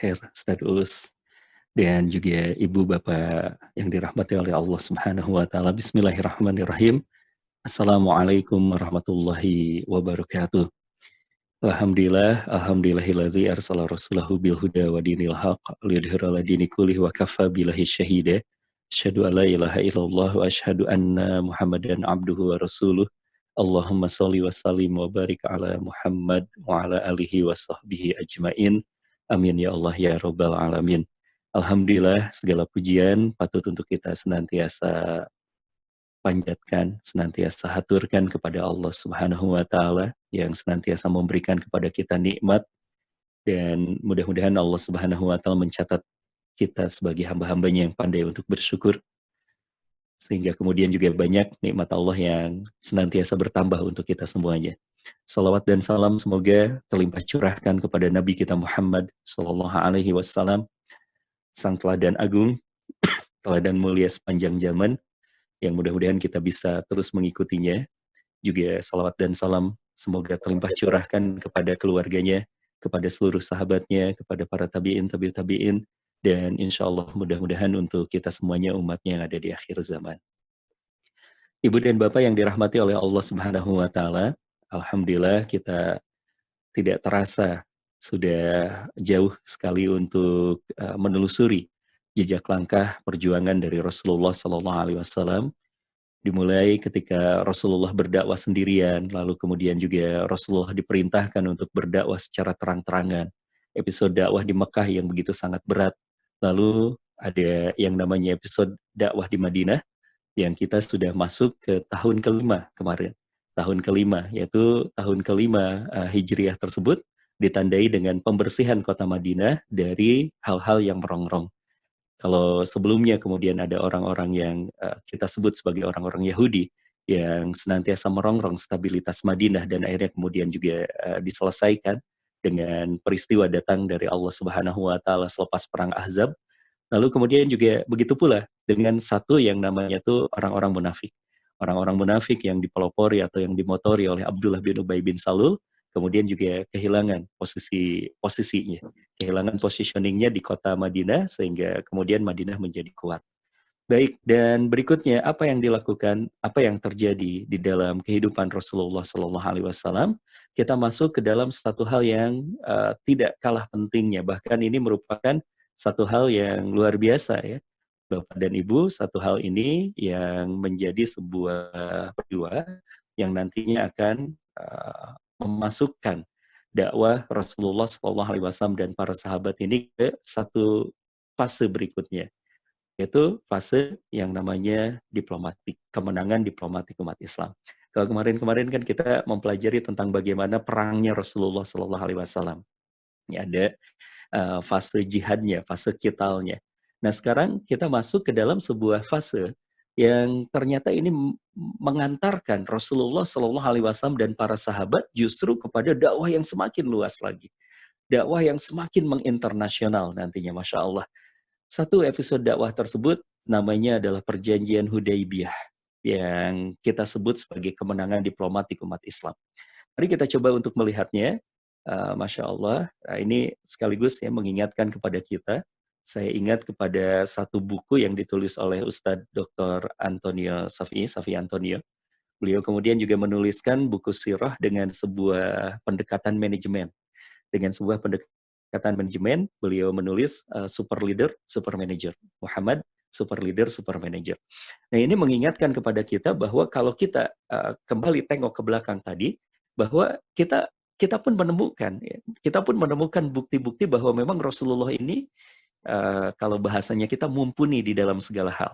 Khair, Ustaz Us, dan juga Ibu Bapak yang dirahmati oleh Allah Subhanahu wa taala. Bismillahirrahmanirrahim. Assalamualaikum warahmatullahi wabarakatuh. Alhamdulillahilladzi arsala rasulahu bil huda wa dinil haq liyudhhira 'ala dini kullih wa kafa billahi syahida. Asyhadu an la ilaha illallah wa asyhadu anna Muhammadan abduhu wa rasuluh. Allahumma shalli wa sallim wa barik ala Muhammad wa ala alihi wa sahbihi ajmain. Amin ya Allah ya rabbal alamin. Alhamdulillah, segala pujian patut untuk kita senantiasa panjatkan, senantiasa haturkan kepada Allah Subhanahu wa taala yang senantiasa memberikan kepada kita nikmat, dan mudah-mudahan Allah Subhanahu wa taala mencatat kita sebagai hamba-hambanya yang pandai untuk bersyukur, sehingga kemudian juga banyak nikmat Allah yang senantiasa bertambah untuk kita semuanya. Salawat dan salam semoga terlimpah curahkan kepada Nabi kita Muhammad sallallahu alaihi wasallam, sang teladan agung, teladan mulia sepanjang zaman, yang mudah-mudahan kita bisa terus mengikutinya. Juga salawat dan salam semoga terlimpah curahkan kepada keluarganya, kepada seluruh sahabatnya, kepada para tabi'in, tabi'ut tabi'in, dan insya Allah mudah-mudahan untuk kita semuanya umatnya yang ada di akhir zaman. Ibu dan Bapak yang dirahmati oleh Allah Subhanahu wa taala, alhamdulillah kita tidak terasa sudah jauh sekali untuk menelusuri jejak langkah perjuangan dari Rasulullah sallallahu alaihi wasallam, dimulai ketika Rasulullah berdakwah sendirian, lalu kemudian juga Rasulullah diperintahkan untuk berdakwah secara terang-terangan. Episode dakwah di Mekah yang begitu sangat berat. Lalu ada yang namanya episode dakwah di Madinah, yang kita sudah masuk ke tahun kelima kemarin. Tahun kelima, yaitu tahun kelima Hijriah tersebut ditandai dengan pembersihan kota Madinah dari hal-hal yang merongrong. Kalau sebelumnya kemudian ada orang-orang yang kita sebut sebagai orang-orang Yahudi yang senantiasa merongrong stabilitas Madinah, dan akhirnya kemudian juga diselesaikan dengan peristiwa datang dari Allah Subhanahu wa taala selepas perang Ahzab. Lalu kemudian juga begitu pula dengan satu yang namanya tuh orang-orang munafik. Orang-orang munafik yang dipelopori atau yang dimotori oleh Abdullah bin Ubay bin Salul, kemudian juga kehilangan posisinya, kehilangan positioningnya di kota Madinah, sehingga kemudian Madinah menjadi kuat. Baik, dan berikutnya apa yang dilakukan, apa yang terjadi di dalam kehidupan Rasulullah Sallallahu Alaihi Wasallam? Kita masuk ke dalam satu hal yang tidak kalah pentingnya, bahkan ini merupakan satu hal yang luar biasa ya, Bapak dan Ibu. Satu hal ini yang menjadi sebuah peristiwa yang nantinya akan memasukkan dakwah Rasulullah Sallallahu Alaihi Wasallam dan para sahabat ini ke satu fase berikutnya, yaitu fase yang namanya diplomatik, kemenangan diplomatik umat Islam. Kalau kemarin-kemarin kan kita mempelajari tentang bagaimana perangnya Rasulullah Sallallahu Alaihi Wasallam. Ya, ada fase jihadnya, fase qitalnya. Nah, sekarang kita masuk ke dalam sebuah fase yang ternyata ini mengantarkan Rasulullah Sallallahu Alaihi Wasallam dan para sahabat justru kepada dakwah yang semakin luas lagi, dakwah yang semakin menginternasional nantinya, Masya Allah. Satu episode dakwah tersebut namanya adalah Perjanjian Hudaybiyah, yang kita sebut sebagai kemenangan diplomatik umat Islam. Mari kita coba untuk melihatnya. Masya Allah, ini sekaligus ya mengingatkan kepada kita. Saya ingat kepada satu buku yang ditulis oleh Ustadz Dr. Antonio Safi Antonio. Beliau kemudian juga menuliskan buku sirah dengan sebuah pendekatan manajemen. Dengan sebuah pendekatan manajemen, beliau menulis super leader, super manager. Muhammad, super leader, super manager. Nah, ini mengingatkan kepada kita bahwa kalau kita kembali tengok ke belakang tadi, bahwa kita pun menemukan, ya, kita pun menemukan bukti-bukti bahwa memang Rasulullah ini, kalau bahasanya kita mumpuni di dalam segala hal.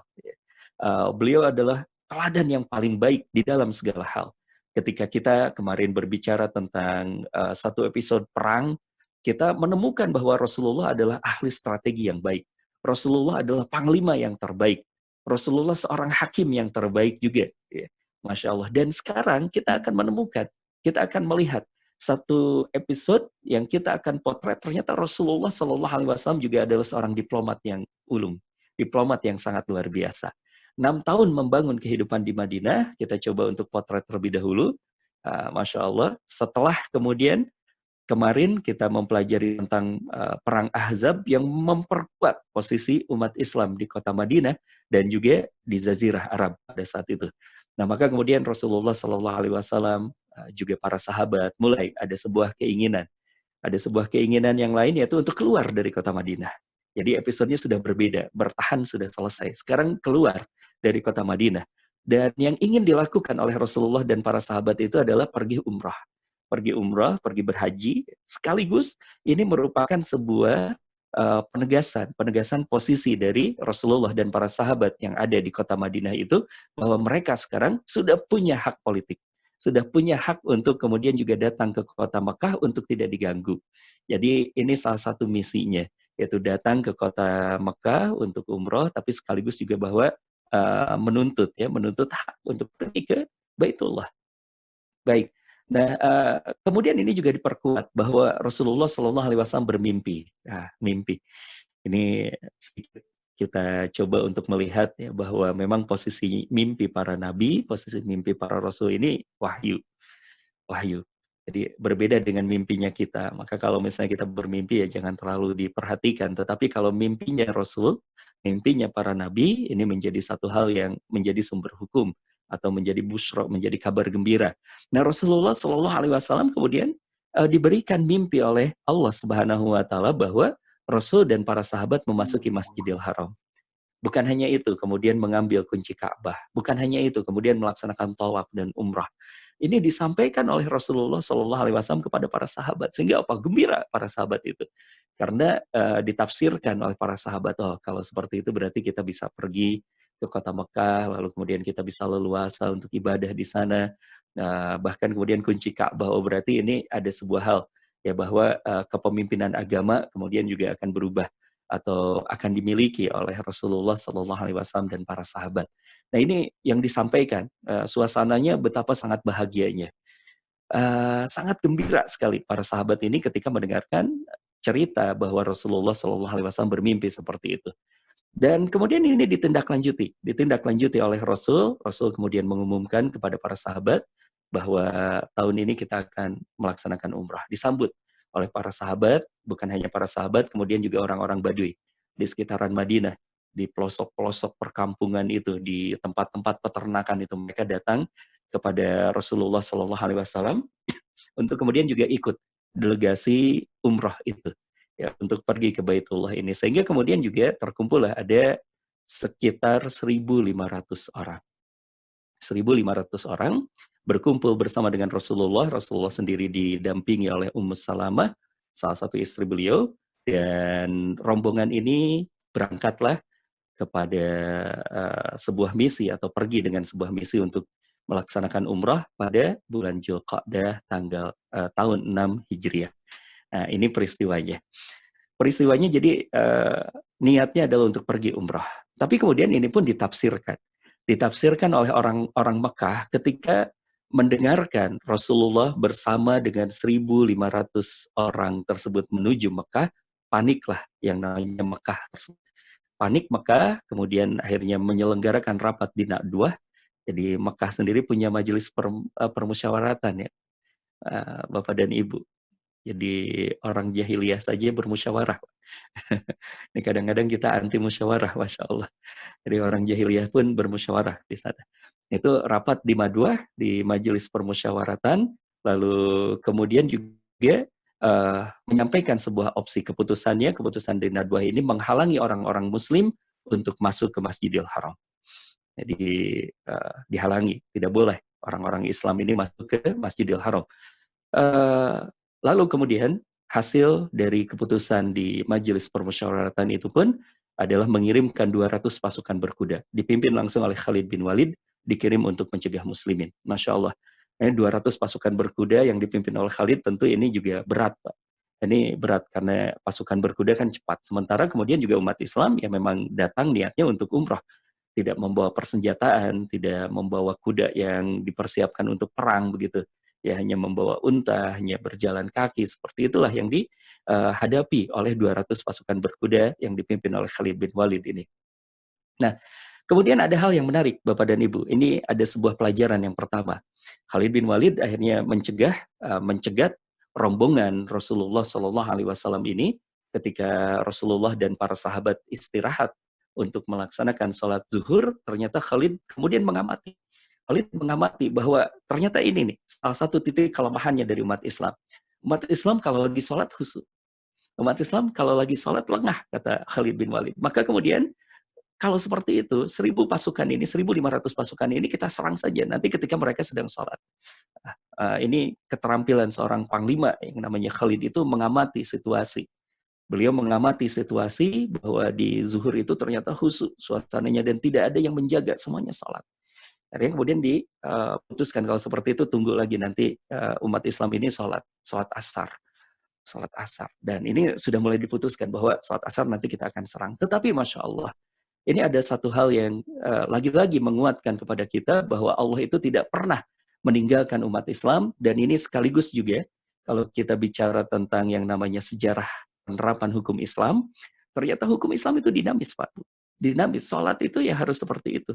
Beliau adalah teladan yang paling baik di dalam segala hal. Ketika kita kemarin berbicara tentang satu episode perang, kita menemukan bahwa Rasulullah adalah ahli strategi yang baik. Rasulullah adalah panglima yang terbaik. Rasulullah seorang hakim yang terbaik juga. Ya. Masya Allah. Dan sekarang kita akan menemukan, kita akan melihat satu episode yang kita akan potret, ternyata Rasulullah Shallallahu Alaihi Wasallam juga adalah seorang diplomat yang ulung, diplomat yang sangat luar biasa. 6 tahun membangun kehidupan di Madinah, kita coba untuk potret terlebih dahulu. Masya Allah, setelah kemudian kemarin kita mempelajari tentang perang Ahzab yang memperkuat posisi umat Islam di kota Madinah dan juga di Jazirah Arab pada saat itu. Nah, maka kemudian Rasulullah Shallallahu Alaihi Wasallam juga para sahabat mulai ada sebuah keinginan yang lain yaitu untuk keluar dari kota Madinah. Jadi episodenya sudah berbeda, bertahan sudah selesai. Sekarang keluar dari kota Madinah. Dan yang ingin dilakukan oleh Rasulullah dan para sahabat itu adalah pergi umrah. Pergi umrah, pergi berhaji, sekaligus ini merupakan sebuah penegasan posisi dari Rasulullah dan para sahabat yang ada di kota Madinah itu, bahwa mereka sekarang sudah punya hak politik, sudah punya hak untuk kemudian juga datang ke kota Mekah untuk tidak diganggu. Jadi ini salah satu misinya, yaitu datang ke kota Mekah untuk umroh, tapi sekaligus juga bahwa menuntut hak untuk pergi ke Baitullah. Baik. Nah, kemudian ini juga diperkuat bahwa Rasulullah Shallallahu Alaihi Wasallam bermimpi. Nah, mimpi. Ini sedikit kita coba untuk melihat ya, bahwa memang posisi mimpi para nabi, posisi mimpi para rasul ini wahyu. Wahyu. Jadi berbeda dengan mimpinya kita. Maka kalau misalnya kita bermimpi ya jangan terlalu diperhatikan. Tetapi kalau mimpinya Rasul, mimpinya para nabi, ini menjadi satu hal yang menjadi sumber hukum atau menjadi busro, menjadi kabar gembira. Nah, Rasulullah Shallallahu Alaihi Wasallam kemudian diberikan mimpi oleh Allah Subhanahu Wa Taala bahwa Rasul dan para sahabat memasuki Masjidil Haram. Bukan hanya itu, kemudian mengambil kunci Ka'bah. Bukan hanya itu, kemudian melaksanakan tawaf dan umrah. Ini disampaikan oleh Rasulullah Shallallahu Alaihi Wasallam kepada para sahabat. Sehingga apa? Gembira para sahabat itu. Karena ditafsirkan oleh para sahabat, oh kalau seperti itu berarti kita bisa pergi ke kota Mekah, lalu kemudian kita bisa leluasa untuk ibadah di sana. Bahkan kemudian kunci Ka'bah, oh berarti ini ada sebuah hal ya bahwa kepemimpinan agama kemudian juga akan berubah atau akan dimiliki oleh Rasulullah Shallallahu Alaihi Wasallam dan para sahabat. Nah ini yang disampaikan, suasananya betapa sangat bahagianya, sangat gembira sekali para sahabat ini ketika mendengarkan cerita bahwa Rasulullah Shallallahu Alaihi Wasallam bermimpi seperti itu. Dan kemudian ini ditindaklanjuti oleh Rasul. Rasul kemudian mengumumkan kepada para sahabat bahwa tahun ini kita akan melaksanakan umrah. Disambut oleh para sahabat, bukan hanya para sahabat, kemudian juga orang-orang Baduy di sekitaran Madinah, di pelosok-pelosok perkampungan itu, di tempat-tempat peternakan itu, mereka datang kepada Rasulullah Shallallahu Alaihi Wasallam untuk kemudian juga ikut delegasi umrah itu, ya, untuk pergi ke Baitullah ini. Sehingga kemudian juga terkumpullah ada sekitar 1.500 orang. 1.500 orang berkumpul bersama dengan Rasulullah. Rasulullah sendiri didampingi oleh Ummu Salamah, salah satu istri beliau, dan rombongan ini berangkatlah kepada sebuah misi atau pergi dengan sebuah misi untuk melaksanakan umrah pada bulan Dzulqa'dah tanggal tahun 6 Hijriah. Nah, ini peristiwanya. Peristiwanya jadi niatnya adalah untuk pergi umrah. Tapi kemudian ini pun ditafsirkan oleh orang Mekah ketika mendengarkan Rasulullah bersama dengan 1.500 orang tersebut menuju Mekah, paniklah yang namanya Mekah tersebut. Panik Mekah, kemudian akhirnya menyelenggarakan rapat di Na'dwah. Jadi Mekah sendiri punya majelis permusyawaratan ya, Bapak dan Ibu. Jadi orang jahiliyah saja bermusyawarah. Ini kadang-kadang kita anti musyawarah, Masya Allah. Jadi orang jahiliyah pun bermusyawarah di sana. Itu rapat di Madwah, di majelis permusyawaratan, lalu kemudian juga menyampaikan sebuah opsi keputusannya, keputusan di Nadwah ini menghalangi orang-orang Muslim untuk masuk ke Masjidil Haram. Jadi dihalangi, tidak boleh orang-orang Islam ini masuk ke Masjidil Haram. Lalu kemudian hasil dari keputusan di majelis permusyawaratan itu pun adalah mengirimkan 200 pasukan berkuda, dipimpin langsung oleh Khalid bin Walid, dikirim untuk mencegah muslimin. Masya Allah. 200 pasukan berkuda yang dipimpin oleh Khalid, tentu ini juga berat, Pak. Ini berat karena pasukan berkuda kan cepat. Sementara kemudian juga umat Islam yang memang datang niatnya untuk umrah. Tidak membawa persenjataan, tidak membawa kuda yang dipersiapkan untuk perang begitu. Ya hanya membawa unta, hanya berjalan kaki, seperti itulah yang dihadapi oleh 200 pasukan berkuda yang dipimpin oleh Khalid bin Walid ini. Nah, kemudian ada hal yang menarik Bapak dan Ibu. Ini ada sebuah pelajaran yang pertama. Khalid bin Walid akhirnya mencegat rombongan Rasulullah Shallallahu Alaihi Wasallam ini, ketika Rasulullah dan para sahabat istirahat untuk melaksanakan sholat zuhur, ternyata Khalid kemudian mengamati. Khalid mengamati bahwa ternyata ini nih salah satu titik kelemahannya dari umat Islam. Umat Islam kalau lagi sholat khusyuk. Umat Islam kalau lagi sholat lengah, kata Khalid bin Walid. Maka kemudian kalau seperti itu, 1.000 pasukan ini, 1.500 pasukan ini kita serang saja nanti ketika mereka sedang sholat. Ini keterampilan seorang panglima yang namanya Khalid itu mengamati situasi. Beliau mengamati situasi bahwa di zuhur itu ternyata khusyuk suasananya dan tidak ada yang menjaga, semuanya sholat. Akhirnya kemudian diputuskan kalau seperti itu tunggu lagi nanti umat Islam ini sholat asar. Sholat asar. Dan ini sudah mulai diputuskan bahwa sholat asar nanti kita akan serang. Tetapi Masya Allah, ini ada satu hal yang lagi-lagi menguatkan kepada kita bahwa Allah itu tidak pernah meninggalkan umat Islam, dan ini sekaligus juga kalau kita bicara tentang yang namanya sejarah penerapan hukum Islam, ternyata hukum Islam itu dinamis, Pak. Dinamis. Sholat itu ya harus seperti itu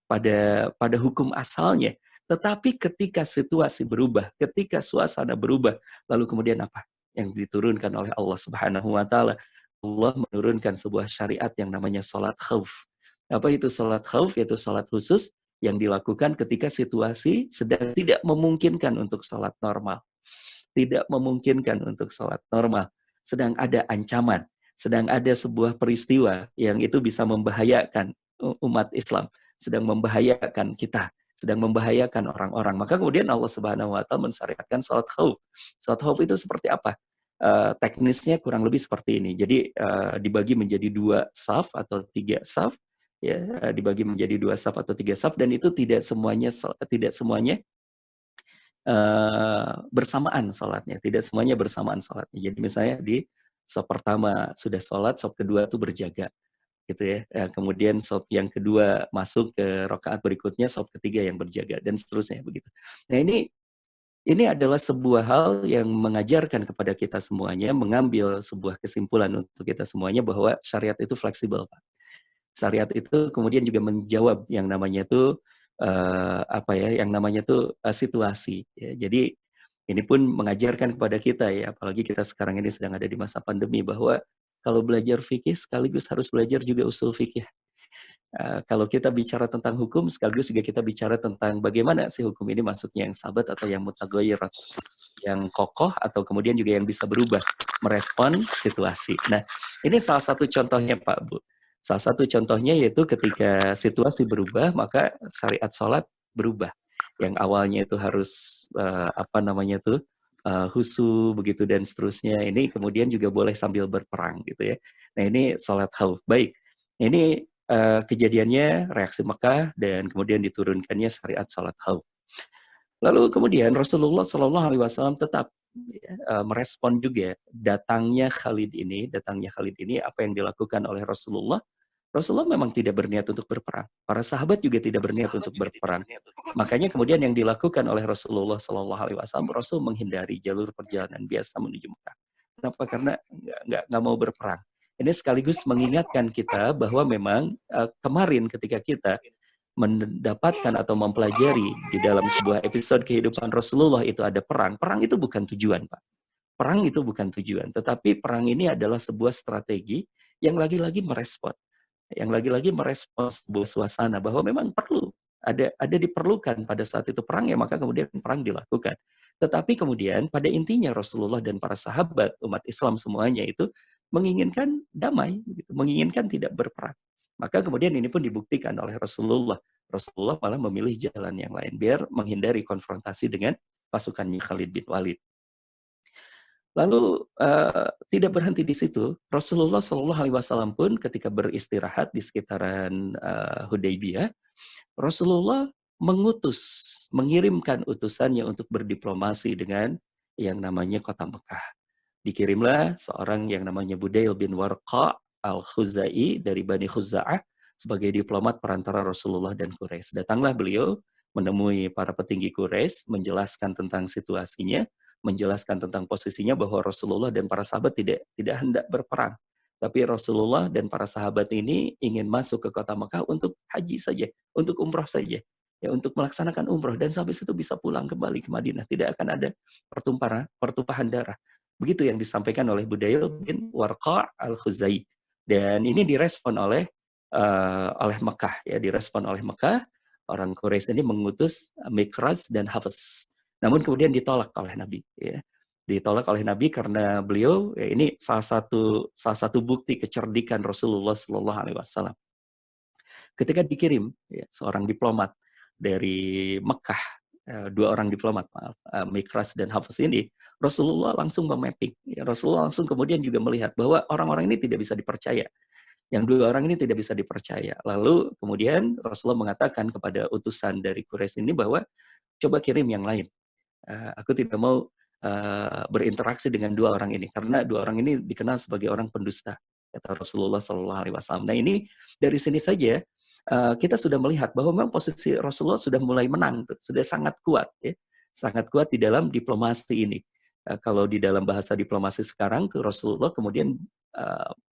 pada hukum asalnya. Tetapi ketika situasi berubah, ketika suasana berubah, lalu kemudian apa yang diturunkan oleh Allah Subhanahu wa taala? Allah menurunkan sebuah syariat yang namanya sholat khauf. Apa itu sholat khauf? Yaitu sholat khusus yang dilakukan ketika situasi sedang tidak memungkinkan untuk sholat normal. Tidak memungkinkan untuk sholat normal. Sedang ada ancaman. Sedang ada sebuah peristiwa yang itu bisa membahayakan umat Islam. Sedang membahayakan kita. Sedang membahayakan orang-orang. Maka kemudian Allah Subhanahu wa taala mensyariatkan sholat khauf. Sholat khauf itu seperti apa? Teknisnya kurang lebih seperti ini. Jadi dibagi menjadi 2 saf atau 3 saf, ya, dibagi menjadi 2 saf atau 3 saf, dan itu tidak semuanya bersamaan sholatnya, tidak semuanya bersamaan sholatnya. Jadi misalnya di saf pertama sudah sholat, saf kedua itu berjaga, gitu ya. Kemudian saf yang kedua masuk ke rakaat berikutnya, saf ketiga yang berjaga, dan seterusnya begitu. Nah ini adalah sebuah hal yang mengajarkan kepada kita semuanya, mengambil sebuah kesimpulan untuk kita semuanya bahwa syariat itu fleksibel, Pak. Syariat itu kemudian juga menjawab yang namanya itu yang namanya itu situasi. Ya. Jadi ini pun mengajarkan kepada kita ya, apalagi kita sekarang ini sedang ada di masa pandemi, bahwa kalau belajar fikih sekaligus harus belajar juga usul fikih. Kalau kita bicara tentang hukum, sekaligus juga kita bicara tentang bagaimana sih hukum ini masuknya yang sabat atau yang mutaghayirat, yang kokoh atau kemudian juga yang bisa berubah, merespon situasi. Nah, ini salah satu contohnya Pak Bu. Salah satu contohnya yaitu ketika situasi berubah, maka syariat sholat berubah. Yang awalnya itu harus khusyuk begitu dan seterusnya. Ini kemudian juga boleh sambil berperang gitu ya. Nah ini sholat khauf. Baik, ini kejadiannya reaksi Mekah dan kemudian diturunkannya syariat salat khauf. Lalu kemudian Rasulullah Shallallahu Alaihi Wasallam tetap merespon juga datangnya Khalid ini. Apa yang dilakukan oleh Rasulullah? Rasulullah memang tidak berniat untuk berperang. Para sahabat juga tidak berniat untuk berperang. Makanya kemudian yang dilakukan oleh Rasulullah Shallallahu Alaihi Wasallam, Rasul menghindari jalur perjalanan biasa menuju Mekah. Kenapa? Karena nggak mau berperang. Ini sekaligus mengingatkan kita bahwa memang kemarin ketika kita mendapatkan atau mempelajari di dalam sebuah episode kehidupan Rasulullah itu ada perang. Perang itu bukan tujuan, Pak. Perang itu bukan tujuan, tetapi perang ini adalah sebuah strategi yang lagi-lagi merespon. Yang lagi-lagi merespon sebuah suasana bahwa memang perlu ada diperlukan pada saat itu perang, ya maka kemudian perang dilakukan. Tetapi kemudian pada intinya Rasulullah dan para sahabat umat Islam semuanya itu menginginkan damai, menginginkan tidak berperang. Maka kemudian ini pun dibuktikan oleh Rasulullah. Rasulullah malah memilih jalan yang lain biar menghindari konfrontasi dengan pasukannya Khalid bin Walid. Lalu tidak berhenti di situ, Rasulullah Shallallahu Alaihi Wasallam pun ketika beristirahat di sekitaran Hudaybiyah, Rasulullah mengirimkan utusannya untuk berdiplomasi dengan yang namanya kota Mekah. Dikirimlah seorang yang namanya Budail bin Warqa al-Khuzai dari Bani Khuza'ah sebagai diplomat perantara Rasulullah dan Quraisy. Datanglah beliau menemui para petinggi Quraisy, menjelaskan tentang situasinya, menjelaskan tentang posisinya bahwa Rasulullah dan para sahabat tidak hendak berperang. Tapi Rasulullah dan para sahabat ini ingin masuk ke kota Mekah untuk haji saja, untuk umrah saja. ya untuk melaksanakan umroh dan habis itu bisa pulang kembali ke Madinah, tidak akan ada pertumpahan darah. Begitu yang disampaikan oleh Budayl bin Warqa' al-Khuzai. Dan ini direspon oleh Mekah, ya, direspon oleh Mekah. Orang Quraisy ini mengutus Mikraz dan Hafs. Namun kemudian ditolak oleh Nabi, ya. Ditolak oleh Nabi karena beliau, ya, ini salah satu bukti kecerdikan Rasulullah Shallallahu Alaihi Wasallam. Ketika dikirim, ya, seorang diplomat dari Mekah, dua orang diplomat, maaf, Mikraz dan Hafs ini, Rasulullah langsung memapping. Ya, Rasulullah langsung kemudian juga melihat bahwa orang-orang ini tidak bisa dipercaya. Yang dua orang ini tidak bisa dipercaya. Lalu kemudian Rasulullah mengatakan kepada utusan dari Quraisy ini bahwa coba kirim yang lain. Aku tidak mau berinteraksi dengan dua orang ini karena dua orang ini dikenal sebagai orang pendusta, kata Rasulullah Shallallahu Alaihi Wasallam. Nah ini dari sini saja kita sudah melihat bahwa memang posisi Rasulullah sudah mulai menang, sudah sangat kuat, ya, sangat kuat di dalam diplomasi ini. Kalau di dalam bahasa diplomasi sekarang, Rasulullah kemudian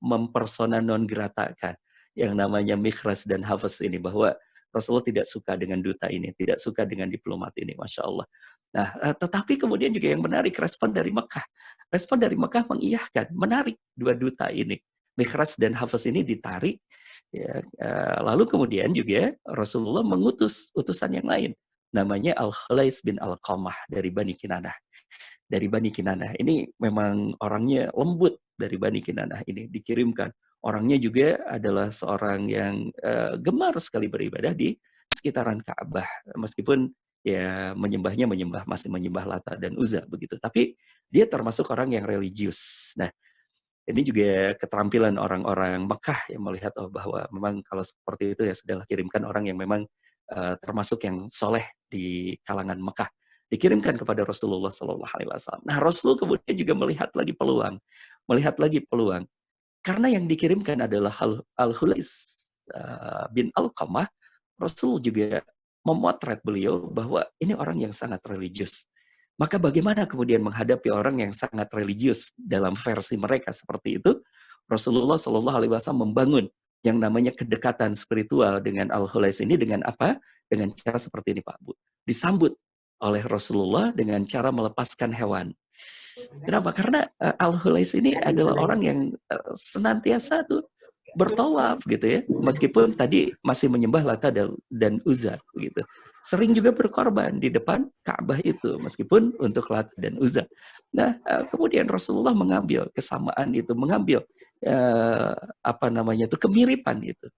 mempersona non gratakan yang namanya Mikraz dan Hafs ini, bahwa Rasulullah tidak suka dengan duta ini, tidak suka dengan diplomat ini, Masya Allah. Nah, tetapi kemudian juga yang menarik, respon dari Mekah. Respon dari Mekah mengiyahkan, menarik dua duta ini. Mikraz dan Hafs ini ditarik, ya, lalu kemudian juga Rasulullah mengutus utusan yang lain, namanya Al-Khulais bin Al-Qamah dari Bani Kinanah. Dari Bani Kinanah. Ini memang orangnya lembut dari Bani Kinanah ini, dikirimkan. Orangnya juga adalah seorang yang gemar sekali beribadah di sekitaran Ka'bah. Meskipun ya masih menyembah Lata dan Uzza begitu. Tapi dia termasuk orang yang religius. Nah, ini juga keterampilan orang-orang Mekah yang melihat bahwa memang kalau seperti itu ya sudahlah, kirimkan orang yang memang termasuk yang soleh di kalangan Mekah. Dikirimkan kepada Rasulullah Shallallahu Alaihi Wasallam. Nah, Rasul kemudian juga melihat lagi peluang, karena yang dikirimkan adalah Al-Hulais bin Al-Qamah. Rasul juga memotret beliau bahwa ini orang yang sangat religius. Maka bagaimana kemudian menghadapi orang yang sangat religius dalam versi mereka seperti itu? Rasulullah Shallallahu Alaihi Wasallam membangun yang namanya kedekatan spiritual dengan Al-Hulais ini dengan apa? Dengan cara seperti ini, Pak Bu. Disambut oleh Rasulullah dengan cara melepaskan hewan. Kenapa? Karena Al-Hulais ini adalah orang yang senantiasa tuh bertawaf gitu ya. Meskipun tadi masih menyembah Lata dan Uzza gitu. Sering juga berkorban di depan Ka'bah itu meskipun untuk Lata dan Uzza. Nah, kemudian Rasulullah mengambil kesamaan itu, mengambil kemiripan itu.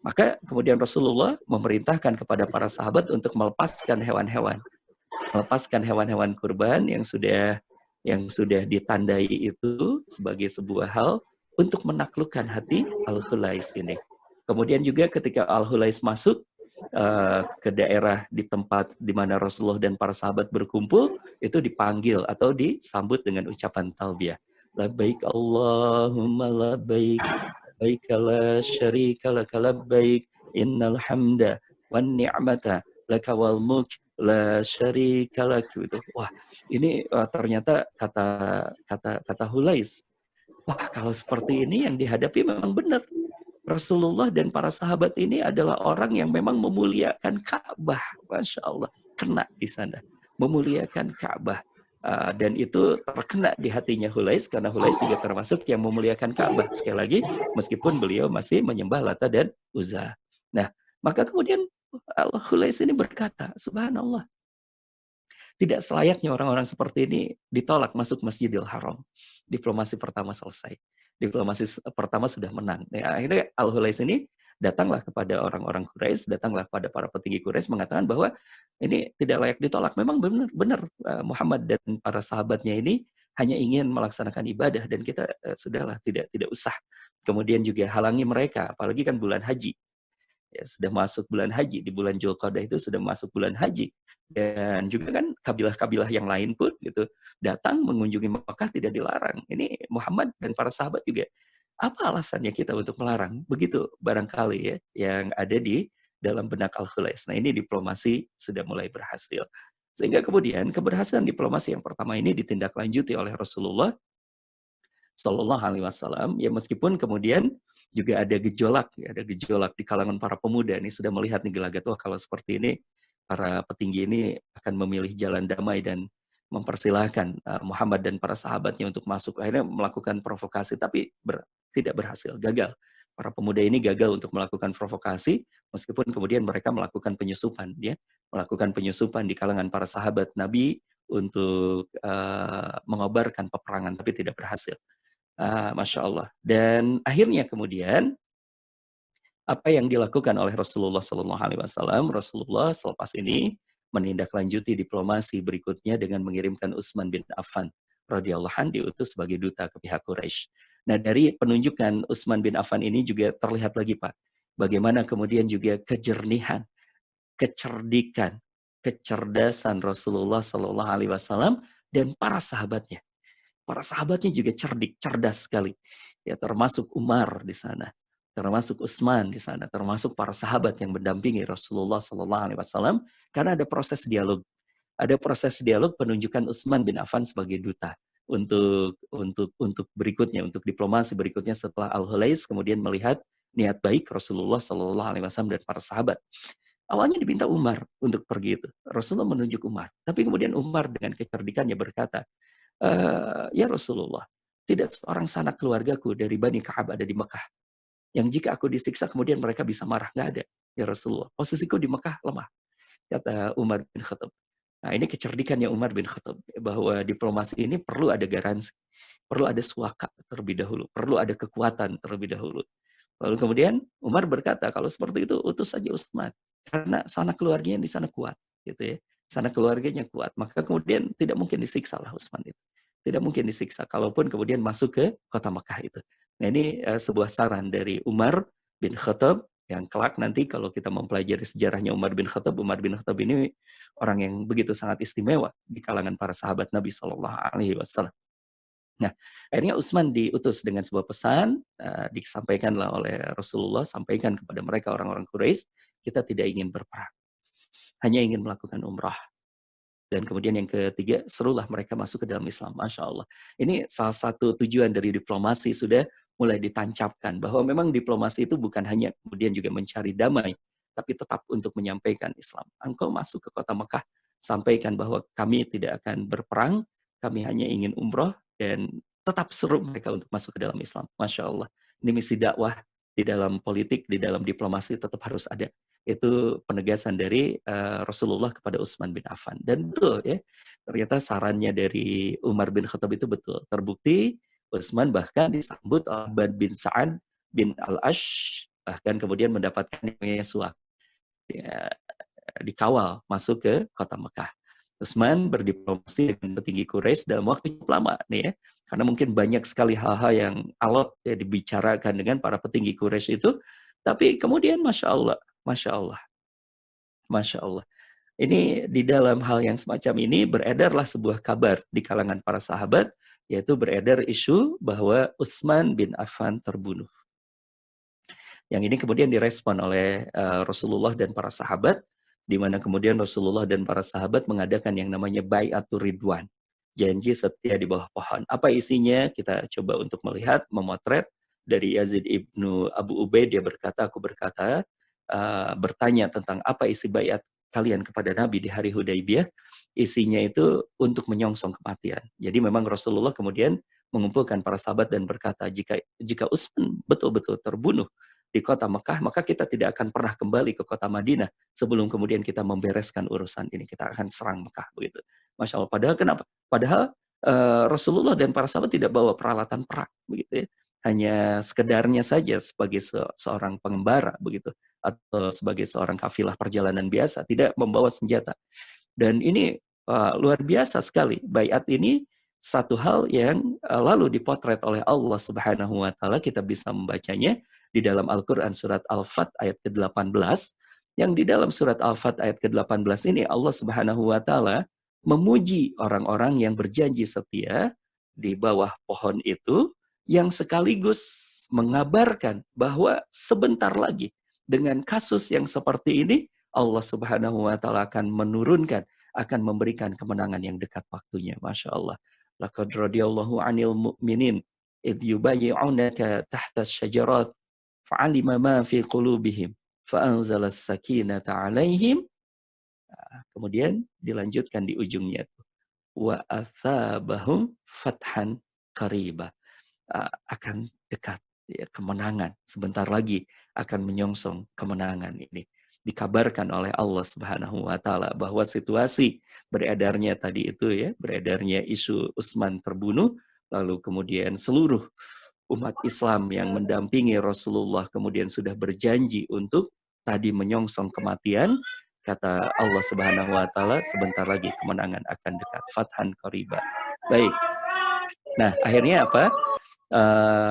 Maka kemudian Rasulullah memerintahkan kepada para sahabat untuk melepaskan hewan-hewan kurban yang sudah ditandai itu sebagai sebuah hal untuk menaklukkan hati Al-Hulais ini. Kemudian juga ketika Al-Hulais masuk ke daerah di tempat di mana Rasulullah dan para sahabat berkumpul, itu dipanggil atau disambut dengan ucapan talbiyah. Labbaik Allahumma labbaik, labbaik la syarika laka labbaik, innal hamda wan ni'mata laka wal mulk la syarika lak gitu. Wah, ini ternyata kata Hulais. Wah, kalau seperti ini yang dihadapi memang benar. Rasulullah dan para sahabat ini adalah orang yang memang memuliakan Ka'bah. Masya Allah, kena di sana. Memuliakan Ka'bah. Dan itu terkena di hatinya Hulais, karena Hulais juga termasuk yang memuliakan Ka'bah. Sekali lagi, meskipun beliau masih menyembah Lata dan Uzza. Nah, maka kemudian Hulais ini berkata, subhanallah, tidak selayaknya orang-orang seperti ini ditolak masuk Masjidil Haram. Diplomasi pertama selesai. Diplomasi pertama sudah menang. Nah, akhirnya Al-Hulais ini datanglah kepada orang-orang Quraisy, datanglah pada para petinggi Quraisy mengatakan bahwa ini tidak layak ditolak. Memang benar Muhammad dan para sahabatnya ini hanya ingin melaksanakan ibadah dan kita sudahlah tidak usah. Kemudian juga halangi mereka, apalagi kan bulan haji. Ya, sudah masuk bulan haji, di bulan Dzulqa'dah itu sudah masuk bulan haji. Dan juga kan kabilah-kabilah yang lain pun gitu datang mengunjungi Mekah tidak dilarang. Ini Muhammad dan para sahabat juga. Apa alasannya kita untuk melarang? Begitu barangkali ya yang ada di dalam benak Al-Hulais. Nah, ini diplomasi sudah mulai berhasil. Sehingga kemudian keberhasilan diplomasi yang pertama ini ditindaklanjuti oleh Rasulullah Shallallahu Alaihi Wasallam. Ya meskipun kemudian juga ada gejolak, ya, ada gejolak di kalangan para pemuda. Ini sudah melihat nih gelagat, wah kalau seperti ini para petinggi ini akan memilih jalan damai dan mempersilahkan Muhammad dan para sahabatnya untuk masuk. Akhirnya melakukan provokasi, tapi tidak berhasil, gagal. Para pemuda ini gagal untuk melakukan provokasi, meskipun kemudian mereka melakukan penyusupan, ya, melakukan penyusupan di kalangan para sahabat Nabi untuk mengobarkan peperangan, tapi tidak berhasil. Masya Allah. Dan akhirnya kemudian apa yang dilakukan oleh Rasulullah Sallallahu Alaihi Wasallam, Rasulullah selepas ini menindaklanjuti diplomasi berikutnya dengan mengirimkan Utsman bin Affan radhiyallahu anhu diutus sebagai duta ke pihak Quraisy. Nah, dari penunjukan Utsman bin Affan ini juga terlihat lagi, Pak, bagaimana kemudian juga kejernihan, kecerdikan, kecerdasan Rasulullah Sallallahu Alaihi Wasallam dan para sahabatnya. Para sahabatnya juga cerdik, cerdas sekali. Ya, termasuk Umar di sana, termasuk Utsman di sana, termasuk para sahabat yang mendampingi Rasulullah Sallallahu Alaihi Wasallam, karena ada proses dialog. Ada proses dialog penunjukan Utsman bin Affan sebagai duta untuk berikutnya, untuk diplomasi berikutnya setelah Al-Hulais kemudian melihat niat baik Rasulullah Sallallahu Alaihi Wasallam dan para sahabat. Awalnya diminta Umar untuk pergi itu. Rasulullah menunjuk Umar. Tapi kemudian Umar dengan kecerdikannya berkata, ya Rasulullah, tidak seorang sanak keluargaku dari Bani Ka'ab ada di Mekah. Yang jika aku disiksa kemudian mereka bisa marah. Nggak ada. Ya Rasulullah, posisiku di Mekah lemah. Kata Umar bin Khattab. Nah, ini kecerdikannya Umar bin Khattab. Bahwa diplomasi ini perlu ada garansi. Perlu ada suaka terlebih dahulu. Perlu ada kekuatan terlebih dahulu. Lalu kemudian Umar berkata, kalau seperti itu utus saja Utsman. Karena sanak keluarganya di sana kuat. Gitu ya. Sanak keluarganya kuat. Maka kemudian tidak mungkin disiksa lah Utsman itu. Tidak mungkin disiksa. Kalaupun kemudian masuk ke kota Mekah itu. Nah, ini sebuah saran dari Umar bin Khattab yang kelak nanti kalau kita mempelajari sejarahnya Umar bin Khattab ini orang yang begitu sangat istimewa di kalangan para sahabat Nabi Shallallahu Alaihi Wasallam. Nah, akhirnya Utsman diutus dengan sebuah pesan, disampaikanlah oleh Rasulullah, sampaikan kepada mereka orang-orang Quraisy, kita tidak ingin berperang, hanya ingin melakukan umrah. Dan kemudian yang ketiga, serulah mereka masuk ke dalam Islam. Masya Allah. Ini salah satu tujuan dari diplomasi sudah mulai ditancapkan. Bahwa memang diplomasi itu bukan hanya kemudian juga mencari damai, tapi tetap untuk menyampaikan Islam. Engkau masuk ke kota Mekah, sampaikan bahwa kami tidak akan berperang, kami hanya ingin umroh, dan tetap seru mereka untuk masuk ke dalam Islam. Masya Allah. Ini misi dakwah di dalam politik, di dalam diplomasi tetap harus ada. Itu penegasan dari Rasulullah kepada Utsman bin Affan. Dan betul ya, ternyata sarannya dari Umar bin Khattab itu betul. Terbukti Utsman bahkan disambut oleh Abbad bin Sa'ad bin Al-Ash, bahkan kemudian mendapatkan namanya suak. Ya, dikawal masuk ke kota Mekah. Utsman berdiplomasi dengan petinggi Quraisy dalam waktu cukup lama nih ya. Karena mungkin banyak sekali hal-hal yang alot ya dibicarakan dengan para petinggi Quraisy itu. Tapi kemudian Masya Allah, Masya Allah. Masya Allah. Ini di dalam hal yang semacam ini beredarlah sebuah kabar di kalangan para sahabat, yaitu beredar isu bahwa Utsman bin Affan terbunuh. Yang ini kemudian direspon oleh Rasulullah dan para sahabat, di mana kemudian Rasulullah dan para sahabat mengadakan yang namanya Bai'atur Ridwan. Janji setia di bawah pohon. Apa isinya? Kita coba untuk melihat, memotret dari Yazid ibnu Abu Ubaid. Dia berkata, aku berkata, bertanya tentang apa isi baiat kalian kepada Nabi di hari Hudaybiyah. Isinya itu untuk menyongsong kematian. Jadi memang Rasulullah kemudian mengumpulkan para sahabat dan berkata, jika Utsman betul-betul terbunuh di kota Mekah, maka kita tidak akan pernah kembali ke kota Madinah sebelum kemudian kita membereskan urusan ini. Kita akan serang Mekah begitu. Masya Allah. Padahal kenapa? Padahal Rasulullah dan para sahabat tidak bawa peralatan perang begitu ya. Hanya sekedarnya saja sebagai seorang pengembara begitu, atau sebagai seorang kafilah perjalanan biasa, tidak membawa senjata. Dan ini luar biasa sekali. Baiat ini satu hal yang lalu dipotret oleh Allah Subhanahu wa taala, kita bisa membacanya di dalam Al-Qur'an surat Al-Fat ayat ke-18, yang di dalam surat Al-Fat ayat ke-18 ini Allah Subhanahu wa taala memuji orang-orang yang berjanji setia di bawah pohon itu, yang sekaligus mengabarkan bahwa sebentar lagi dengan kasus yang seperti ini Allah Subhanahu wa taala akan menurunkan, akan memberikan kemenangan yang dekat waktunya. Masya Allah. Laqad radiyallahu 'anil mu'minin idh yubayyi'unaka tahta syajarat fa'alima ma fi qulubihim fa'anzalas sakinata 'alaihim. Kemudian dilanjutkan di ujungnya tuh, wa atsabahum fathan qariba. Akan dekat ya, kemenangan sebentar lagi akan menyongsong kemenangan ini. Dikabarkan oleh Allah Subhanahu wa taala bahwa situasi beredarnya tadi itu ya, beredarnya isu Utsman terbunuh, lalu kemudian seluruh umat Islam yang mendampingi Rasulullah kemudian sudah berjanji untuk tadi menyongsong kematian. Kata Allah Subhanahu wa taala, sebentar lagi kemenangan akan dekat, fathan qariba. Baik. Nah, akhirnya apa?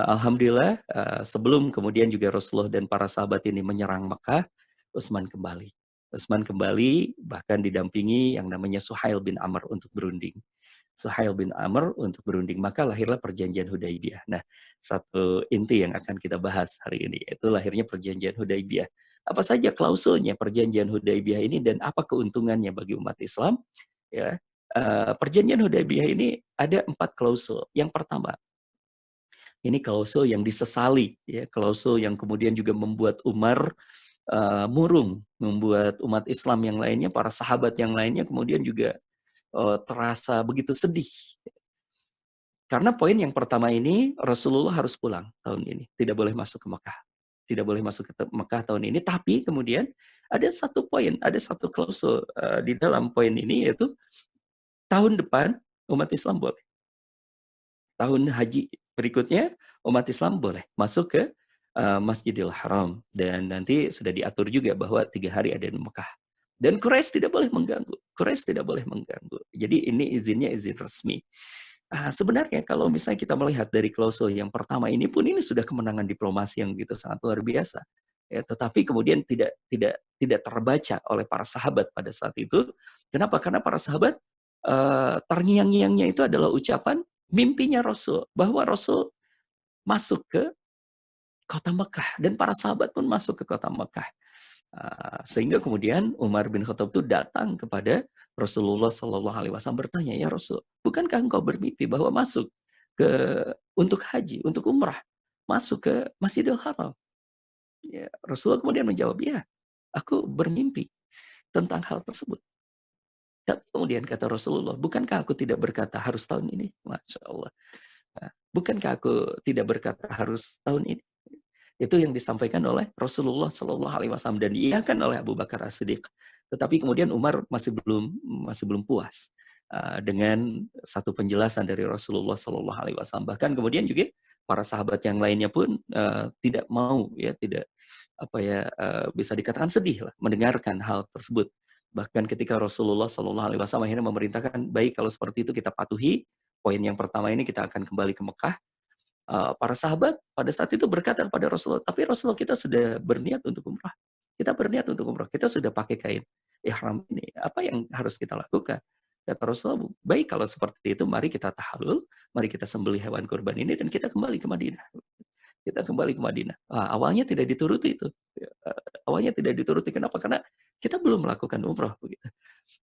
Alhamdulillah, sebelum kemudian juga Rasulullah dan para sahabat ini menyerang Mekah, Utsman kembali. Utsman kembali bahkan didampingi yang namanya Suhail bin Amr untuk berunding. Suhail bin Amr untuk berunding, maka lahirlah perjanjian Hudaibiyah. Nah, satu inti yang akan kita bahas hari ini, yaitu lahirnya perjanjian Hudaibiyah. Apa saja klausulnya perjanjian Hudaibiyah ini dan apa keuntungannya bagi umat Islam? Ya, perjanjian Hudaibiyah ini ada 4 klausul. Yang pertama, ini klausul yang disesali, ya, klausul yang kemudian juga membuat Umar murung, membuat umat Islam yang lainnya, para sahabat yang lainnya kemudian juga terasa begitu sedih. Karena poin yang pertama ini, Rasulullah harus pulang tahun ini. Tidak boleh masuk ke Mekah. Tidak boleh masuk ke Mekah tahun ini. Tapi kemudian ada satu poin, ada satu klausul di dalam poin ini, yaitu tahun depan umat Islam boleh. Tahun haji berikutnya umat Islam boleh masuk ke Masjidil Haram. Dan nanti sudah diatur juga bahwa 3 hari ada di Mekah. Dan Quraisy tidak boleh mengganggu. Quraisy tidak boleh mengganggu. Jadi ini izinnya izin resmi. Sebenarnya kalau misalnya kita melihat dari klausul yang pertama ini pun, ini sudah kemenangan diplomasi yang begitu sangat luar biasa. Ya, tetapi kemudian tidak terbaca oleh para sahabat pada saat itu. Kenapa? Karena para sahabat terngiang-ngiangnya itu adalah ucapan mimpinya Rasul, bahwa Rasul masuk ke kota Mekah dan para sahabat pun masuk ke kota Mekah. Sehingga kemudian Umar bin Khattab itu datang kepada Rasulullah Shallallahu Alaihi Wasallam bertanya, ya Rasul, bukankah engkau bermimpi bahwa masuk ke untuk haji, untuk umrah, masuk ke Masjidil Haram? Ya, Rasulullah kemudian menjawab, ya, aku bermimpi tentang hal tersebut. Tapi kemudian kata Rasulullah, bukankah aku tidak berkata harus tahun ini? Masya Allah. Bukankah aku tidak berkata harus tahun ini? Itu yang disampaikan oleh Rasulullah Shallallahu Alaihi Wasallam dan diiyakan oleh Abu Bakar As-Siddiq. Tetapi kemudian Umar masih belum puas dengan satu penjelasan dari Rasulullah Shallallahu Alaihi Wasallam. Bahkan kemudian juga para sahabat yang lainnya pun tidak mau, ya, tidak bisa dikatakan sedih lah mendengarkan hal tersebut. Bahkan ketika Rasulullah Shallallahu Alaihi Wasallam akhirnya memerintahkan, baik kalau seperti itu kita patuhi. Poin yang pertama ini kita akan kembali ke Mekah. Para sahabat pada saat itu berkata kepada Rasulullah, tapi Rasulullah, kita sudah berniat untuk umrah. Kita berniat untuk umrah. Kita sudah pakai kain ihram ini. Apa yang harus kita lakukan? Kata Rasulullah, baik kalau seperti itu, mari kita tahallul, mari kita sembelih hewan kurban ini dan kita kembali ke Madinah. Kita kembali ke Madinah. Awalnya tidak dituruti itu. Awalnya tidak dituruti. Kenapa? Karena kita belum melakukan umrah begitu.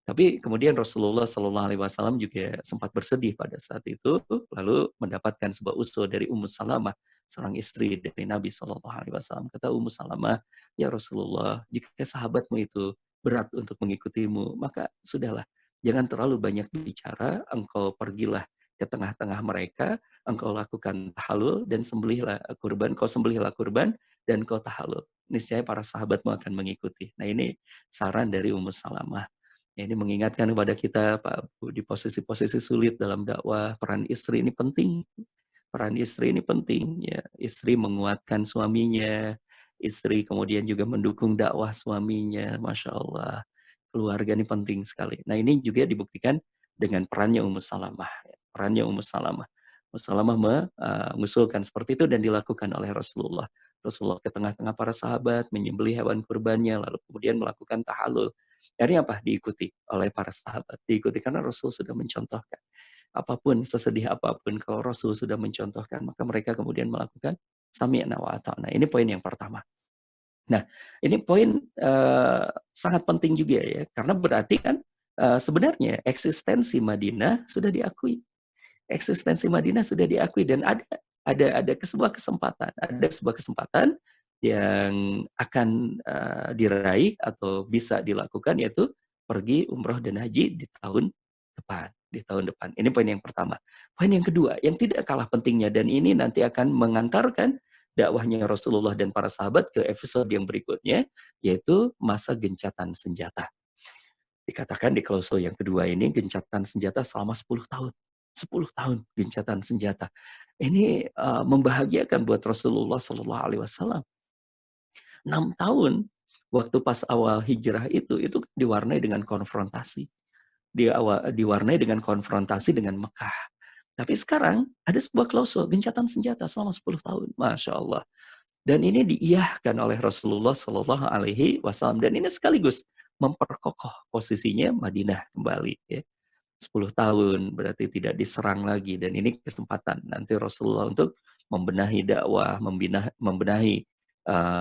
Tapi kemudian Rasulullah Shallallahu Alaihi Wasallam juga sempat bersedih pada saat itu, lalu mendapatkan sebuah usul dari Ummu Salamah, seorang istri dari Nabi Shallallahu Alaihi Wasallam. Kata Ummu Salamah, ya Rasulullah, jika sahabatmu itu berat untuk mengikutimu, maka sudahlah, jangan terlalu banyak bicara, engkau pergilah ke tengah-tengah mereka, engkau lakukan tahallul dan sembelihlah kurban, kau sembelihlah kurban dan kau tahallul. Niscaya para sahabatmu akan mengikuti. Nah, ini saran dari Ummu Salamah. Ini mengingatkan kepada kita, Pak Bu, di posisi-posisi sulit dalam dakwah, peran istri ini penting. Peran istri ini penting, ya. Istri menguatkan suaminya, istri kemudian juga mendukung dakwah suaminya, Masya Allah. Keluarga ini penting sekali. Nah, ini juga dibuktikan dengan perannya Ummu Salamah. Perannya Ummu Salamah. Ummu Salamah mengusulkan seperti itu dan dilakukan oleh Rasulullah. Rasulullah ke tengah-tengah para sahabat, menyembelih hewan kurbannya, lalu kemudian melakukan tahallul. Akhirnya apa? Diikuti oleh para sahabat. Diikuti karena Rasul sudah mencontohkan. Apapun, sesedih apapun, kalau Rasul sudah mencontohkan, maka mereka kemudian melakukan sami'na wa ata'na. Ini poin yang pertama. Nah, ini poin sangat penting juga ya, karena berarti kan sebenarnya eksistensi Madinah sudah diakui. Eksistensi Madinah sudah diakui dan ada sebuah kesempatan yang akan diraih atau bisa dilakukan, yaitu pergi umroh dan haji di tahun depan. Di tahun depan. Ini poin yang pertama. Poin yang kedua, yang tidak kalah pentingnya, dan ini nanti akan mengantarkan dakwahnya Rasulullah dan para sahabat ke episode yang berikutnya, yaitu masa gencatan senjata. Dikatakan di klausul yang kedua ini, gencatan senjata selama 10 tahun. 10 tahun gencatan senjata. Ini membahagiakan buat Rasulullah Shallallahu Alaihi Wasallam. 6 tahun waktu pas awal hijrah itu diwarnai dengan konfrontasi. Diwarnai dengan konfrontasi dengan Mekah. Tapi sekarang ada sebuah klausul gencatan senjata selama 10 tahun. Masya Allah. Dan ini diiyahkan oleh Rasulullah Shallallahu Alaihi Wasallam. Dan ini sekaligus memperkokoh posisinya Madinah kembali. Ya. 10 tahun berarti tidak diserang lagi. Dan ini kesempatan nanti Rasulullah untuk membenahi dakwah, membenahi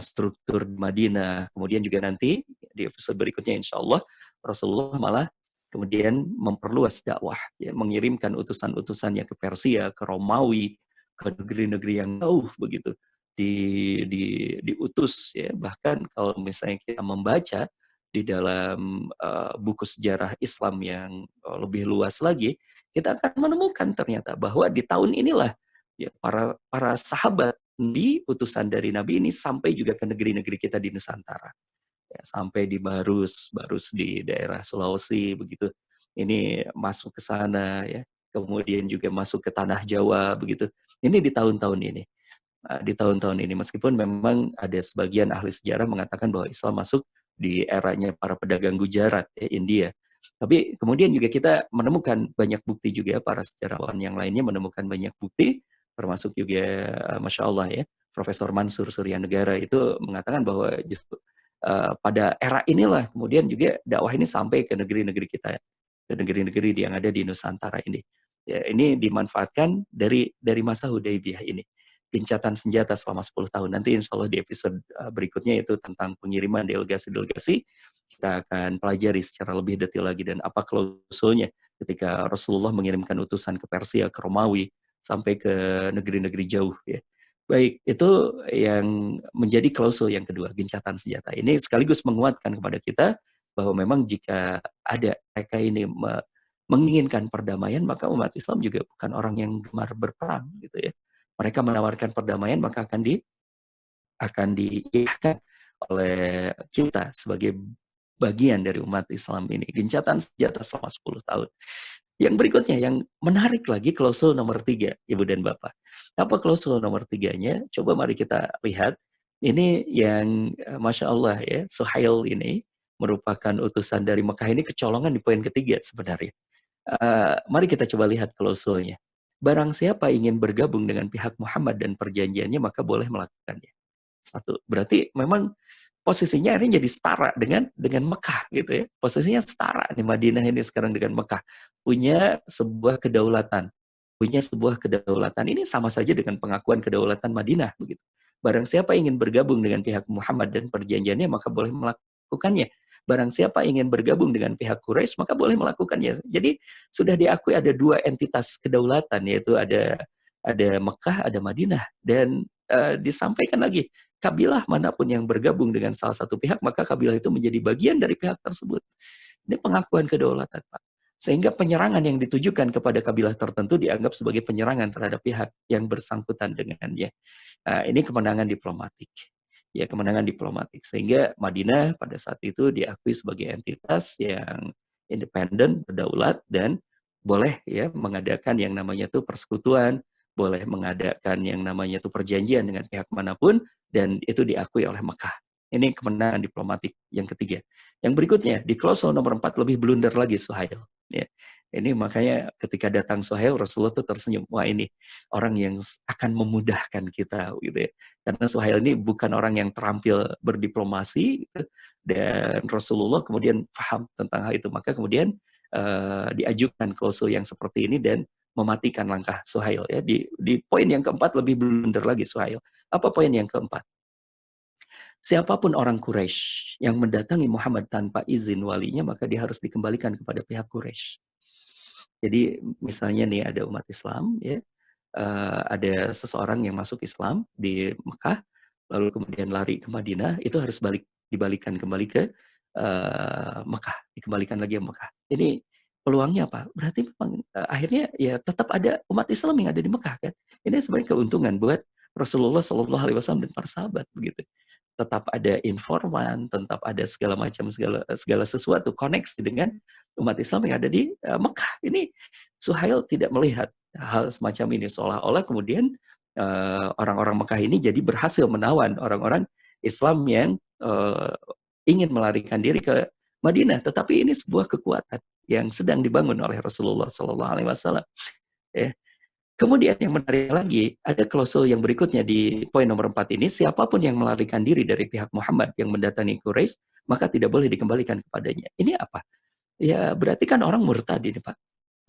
struktur di Madinah. Kemudian juga nanti di episode berikutnya insya Allah Rasulullah malah kemudian memperluas dakwah, ya, mengirimkan utusan-utusannya ke Persia, ke Romawi, ke negeri-negeri yang jauh begitu. Diutus, ya. Bahkan kalau misalnya kita membaca di dalam buku sejarah Islam yang lebih luas lagi, kita akan menemukan ternyata bahwa di tahun inilah ya para sahabat Nabi, utusan dari Nabi ini sampai juga ke negeri-negeri kita di Nusantara. Ya, sampai di Barus di daerah Sulawesi begitu. Ini masuk ke sana ya. Kemudian juga masuk ke tanah Jawa begitu. Ini di tahun-tahun ini. Di tahun-tahun ini meskipun memang ada sebagian ahli sejarah mengatakan bahwa Islam masuk di eranya para pedagang Gujarat ya, India. Tapi kemudian juga kita menemukan banyak bukti juga, para sejarawan yang lainnya menemukan banyak bukti, termasuk juga Masya Allah ya, Profesor Mansur Surya Negara itu mengatakan bahwa justru pada era inilah kemudian juga dakwah ini sampai ke negeri-negeri kita, ke negeri-negeri yang ada di Nusantara ini. Ya, ini dimanfaatkan dari masa Hudaybiyah ini. Gencatan senjata selama 10 tahun. Nanti insya Allah di episode berikutnya itu tentang pengiriman delegasi-delegasi. Kita akan pelajari secara lebih detail lagi dan apa klausulnya ketika Rasulullah mengirimkan utusan ke Persia, ke Romawi, sampai ke negeri-negeri jauh. Ya. Baik, itu yang menjadi klausul yang kedua, gencatan senjata. Ini sekaligus menguatkan kepada kita bahwa memang jika ada mereka ini menginginkan perdamaian, maka umat Islam juga bukan orang yang gemar berperang, gitu ya. Mereka menawarkan perdamaian, maka akan diiyakan oleh kita sebagai bagian dari umat Islam ini. Gencatan senjata selama 10 tahun. Yang berikutnya, yang menarik lagi, klausul nomor 3, Ibu dan Bapak. Apa klausul nomor 3-nya? Coba mari kita lihat. Ini yang, Masya Allah ya, Suhail ini merupakan utusan dari Mekah ini kecolongan di poin ketiga sebenarnya. Mari kita coba lihat klausulnya. Barang siapa ingin bergabung dengan pihak Muhammad dan perjanjiannya, maka boleh melakukannya. Satu, berarti memang posisinya ini jadi setara dengan Mekah gitu ya. Posisinya setara nih Madinah ini sekarang dengan Mekah. Punya sebuah kedaulatan. Punya sebuah kedaulatan. Ini sama saja dengan pengakuan kedaulatan Madinah begitu. Barang siapa ingin bergabung dengan pihak Muhammad dan perjanjiannya, maka boleh melakukannya. Barang siapa ingin bergabung dengan pihak Quraisy, maka boleh melakukannya. Jadi sudah diakui ada dua entitas kedaulatan, yaitu ada Mekah, ada Madinah. Dan disampaikan lagi, kabilah manapun yang bergabung dengan salah satu pihak, maka kabilah itu menjadi bagian dari pihak tersebut. Ini pengakuan kedaulatan, Pak. Sehingga penyerangan yang ditujukan kepada kabilah tertentu dianggap sebagai penyerangan terhadap pihak yang bersangkutan dengannya. Ini kemenangan diplomatik. Ya, kemenangan diplomatik. Sehingga Madinah pada saat itu diakui sebagai entitas yang independen, berdaulat, dan boleh ya mengadakan yang namanya itu persekutuan, boleh mengadakan yang namanya itu perjanjian dengan pihak manapun, dan itu diakui oleh Mekah. Ini kemenangan diplomatik yang ketiga. Yang berikutnya, di klausul nomor 4 lebih blunder lagi Suhail. Ya. Ini makanya ketika datang Suhail, Rasulullah itu tersenyum. Wah, ini orang yang akan memudahkan kita. Gitu ya. Karena Suhail ini bukan orang yang terampil berdiplomasi. Gitu. Dan Rasulullah kemudian paham tentang hal itu. Maka kemudian diajukan klausul yang seperti ini dan mematikan langkah Suhail. Ya. Di poin yang keempat lebih blunder lagi Suhail. Apa poin yang keempat? Siapapun orang Quraisy yang mendatangi Muhammad tanpa izin walinya, maka dia harus dikembalikan kepada pihak Quraisy. Jadi misalnya nih ada umat Islam, ya, ada seseorang yang masuk Islam di Mekah, lalu kemudian lari ke Madinah, itu harus dibalikan kembali ke Mekah, dikembalikan lagi ke Mekah. Ini peluangnya apa? Berarti memang akhirnya ya tetap ada umat Islam yang ada di Mekah kan. Ini sebenarnya keuntungan buat Rasulullah Shallallahu Alaihi Wasallam dan para sahabat begitu. Tetap ada informan, tetap ada segala macam segala sesuatu koneksi dengan umat Islam yang ada di Mekah. Ini Suhail tidak melihat hal semacam ini, seolah-olah kemudian orang-orang Mekah ini jadi berhasil menawan orang-orang Islam yang ingin melarikan diri ke Madinah, tetapi ini sebuah kekuatan yang sedang dibangun oleh Rasulullah Sallallahu Alaihi Wasallam. Ya. Kemudian yang menarik lagi, ada klausul yang berikutnya di poin nomor 4 ini, siapapun yang melarikan diri dari pihak Muhammad yang mendatangi Quraisy, maka tidak boleh dikembalikan kepadanya. Ini apa? Ya berarti kan orang murtad ini Pak.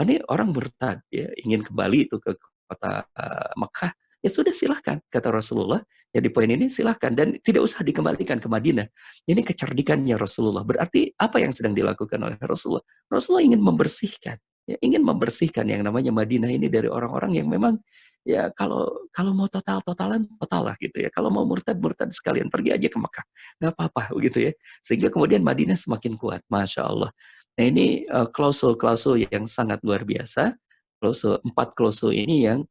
Ini orang murtad, ya, ingin kembali itu ke kota Mekah, ya sudah silahkan, kata Rasulullah. Ya di poin ini silahkan, dan tidak usah dikembalikan ke Madinah. Ini kecerdikannya Rasulullah. Berarti apa yang sedang dilakukan oleh Rasulullah? Rasulullah ingin membersihkan. Ya, ingin membersihkan yang namanya Madinah ini dari orang-orang yang memang ya kalau mau totalan lah gitu ya. Kalau mau murtad sekalian, pergi aja ke Mekah, nggak apa-apa begitu ya. Sehingga kemudian Madinah semakin kuat, masya Allah. Nah ini klausul-klausul yang sangat luar biasa. Empat klausul ini yang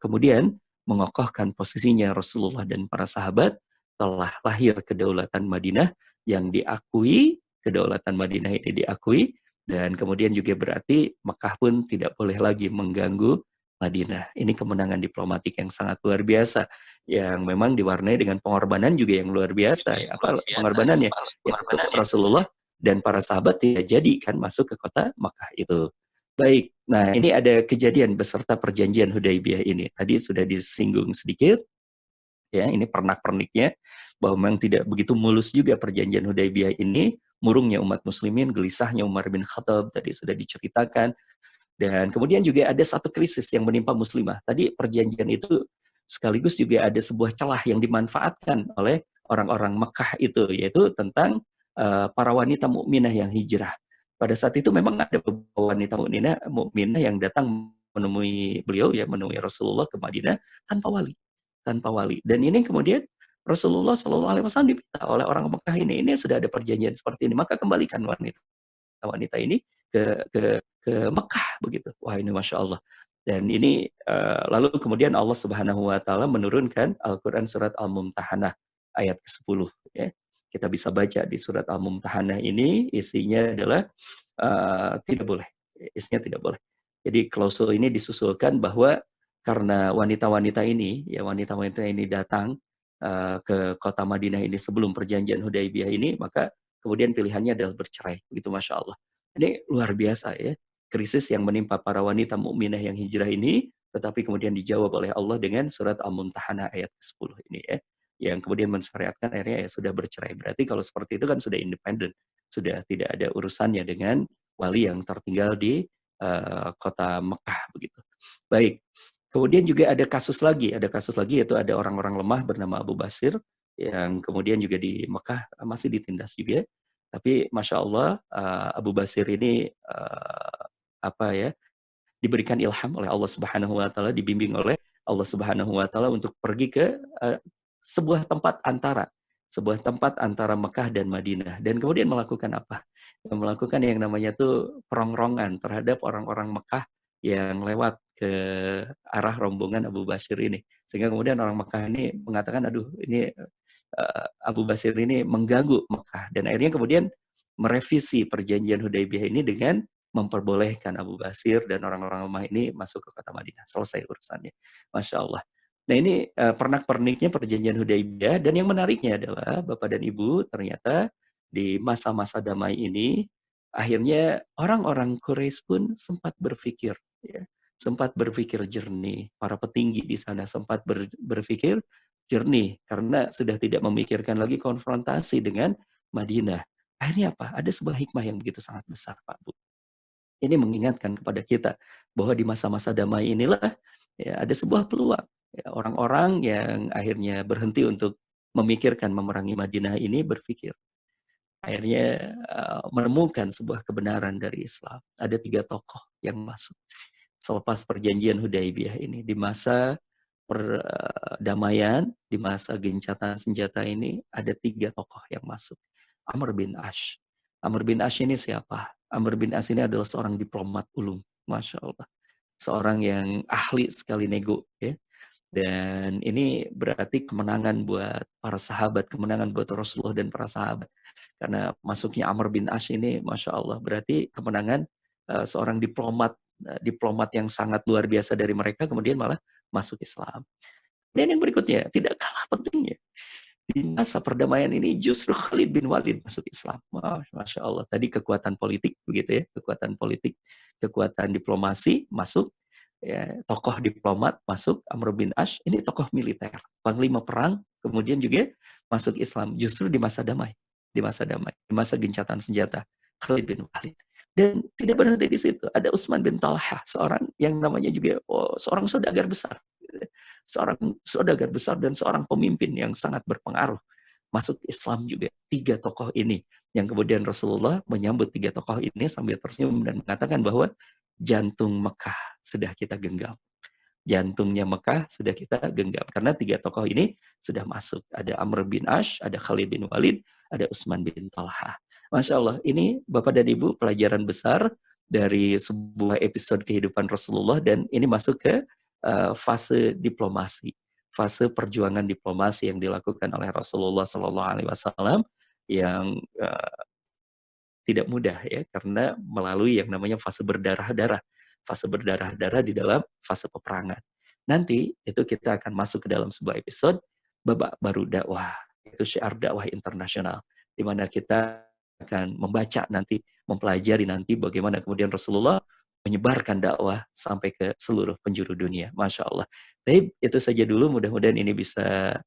kemudian mengokohkan posisinya Rasulullah dan para sahabat. Telah lahir kedaulatan Madinah yang diakui, kedaulatan Madinah ini diakui, dan kemudian juga berarti Mekah pun tidak boleh lagi mengganggu Madinah. Ini kemenangan diplomatik yang sangat luar biasa, yang memang diwarnai dengan pengorbanan juga yang luar biasa. Apa pengorbanannya? Yaitu Rasulullah dan para sahabat tidak jadi kan masuk ke kota Makkah itu. Baik, nah ini ada kejadian beserta perjanjian Hudaybiyah ini. Tadi sudah disinggung sedikit, ya ini pernak-perniknya, bahwa memang tidak begitu mulus juga perjanjian Hudaybiyah ini, murungnya umat muslimin, gelisahnya Umar bin Khattab, tadi sudah diceritakan, dan kemudian juga ada satu krisis yang menimpa muslimah. Tadi perjanjian itu sekaligus juga ada sebuah celah yang dimanfaatkan oleh orang-orang Mekah itu, yaitu tentang para wanita mukminah yang hijrah. Pada saat itu memang ada beberapa wanita mukminah yang datang menemui beliau, ya menemui Rasulullah ke Madinah tanpa wali, tanpa wali. Dan ini kemudian Rasulullah Shallallahu Alaihi Wasallam diminta oleh orang Mekah ini sudah ada perjanjian seperti ini, maka kembalikan wanita ini ke Mekah begitu. Wah ini masya Allah. Dan ini lalu kemudian Allah Subhanahu Wa Taala menurunkan Al-Quran surat Al-Mumtahanah ayat ke-10. Ya. Kita bisa baca di surat Al-Mumtahanah ini isinya adalah tidak boleh. Isinya tidak boleh. Jadi klausul ini disusulkan bahwa karena wanita-wanita ini, ya wanita-wanita ini datang ke kota Madinah ini sebelum perjanjian Hudaybiyah ini, maka kemudian pilihannya adalah bercerai. Begitu masya Allah. Ini luar biasa ya. Krisis yang menimpa para wanita mukminah yang hijrah ini, tetapi kemudian dijawab oleh Allah dengan surat Al-Mumtahanah ayat 10 ini ya. Yang kemudian mensyariatkan akhirnya ya sudah bercerai. Berarti kalau seperti itu kan sudah independen. Sudah tidak ada urusannya dengan wali yang tertinggal di kota Mekah begitu. Baik. Kemudian juga ada kasus lagi yaitu ada orang-orang lemah bernama Abu Basir yang kemudian juga di Mekah masih ditindas juga. Tapi masya Allah Abu Basir ini apa ya, diberikan ilham oleh Allah Subhanahu Wa Taala, dibimbing oleh Allah Subhanahu Wa Taala untuk pergi ke sebuah tempat antara Mekah dan Madinah, dan kemudian melakukan apa? Melakukan yang namanya tuh perongrongan terhadap orang-orang Mekah yang lewat ke arah rombongan Abu Basir ini, sehingga kemudian orang Mekah ini mengatakan, aduh ini Abu Basir ini mengganggu Mekah, dan akhirnya kemudian merevisi perjanjian Hudaybiyah ini dengan memperbolehkan Abu Basir dan orang-orang lemah ini masuk ke kota Madinah. Selesai urusannya. Masya Allah. Nah ini pernak-perniknya perjanjian Hudaybiyah, dan yang menariknya adalah Bapak dan Ibu, ternyata di masa-masa damai ini akhirnya orang-orang Quraisy pun sempat berpikir, ya, sempat berpikir jernih. Para petinggi di sana sempat berpikir jernih karena sudah tidak memikirkan lagi konfrontasi dengan Madinah. Akhirnya apa? Ada sebuah hikmah yang begitu sangat besar, Pak Bu. Ini mengingatkan kepada kita bahwa di masa-masa damai inilah ya ada sebuah peluang. Ya, orang-orang yang akhirnya berhenti untuk memikirkan memerangi Madinah ini berpikir. Akhirnya menemukan sebuah kebenaran dari Islam. Ada 3 tokoh yang masuk selepas perjanjian Hudaybiyah ini. Di masa perdamaian di masa gencatan senjata ini ada 3 tokoh yang masuk. Amr bin Ash. Amr bin Ash ini siapa? Amr bin Ash ini adalah seorang diplomat ulung, Masya Allah. Seorang yang ahli sekali nego, ya. Dan ini berarti kemenangan buat para sahabat, kemenangan buat Rasulullah dan para sahabat. Karena masuknya Amr bin Ash ini, Masya Allah, berarti kemenangan seorang diplomat yang sangat luar biasa dari mereka, kemudian malah masuk Islam. Dan yang berikutnya, tidak kalah pentingnya, di masa perdamaian ini justru Khalid bin Walid masuk Islam. Masya Allah. Tadi kekuatan politik, begitu ya, kekuatan politik, kekuatan diplomasi masuk, ya, tokoh diplomat masuk, Amr bin Ash, ini tokoh militer, panglima perang, kemudian juga masuk Islam justru di masa damai, di masa gencatan senjata, Khalid bin Walid. Dan tidak berhenti di situ, ada Utsman bin Talha, seorang yang namanya juga seorang saudagar besar, seorang saudagar besar dan seorang pemimpin yang sangat berpengaruh, masuk Islam juga. 3 tokoh ini yang kemudian Rasulullah menyambut 3 tokoh ini sambil tersenyum dan mengatakan bahwa jantung Mekah sudah kita genggam. Jantungnya Mekah sudah kita genggam. Karena 3 tokoh ini sudah masuk. Ada Amr bin Ash, ada Khalid bin Walid, ada Utsman bin Talha. Masya Allah, ini Bapak dan Ibu pelajaran besar dari sebuah episode kehidupan Rasulullah, dan ini masuk ke fase diplomasi. Fase perjuangan diplomasi yang dilakukan oleh Rasulullah SAW yang tidak mudah, ya, karena melalui yang namanya fase berdarah-darah di dalam fase peperangan. Nanti itu kita akan masuk ke dalam sebuah episode babak baru dakwah, itu syiar dakwah internasional, di mana kita akan membaca nanti, mempelajari nanti bagaimana kemudian Rasulullah menyebarkan dakwah sampai ke seluruh penjuru dunia. Masya Allah. Tapi itu saja dulu, mudah-mudahan ini bisa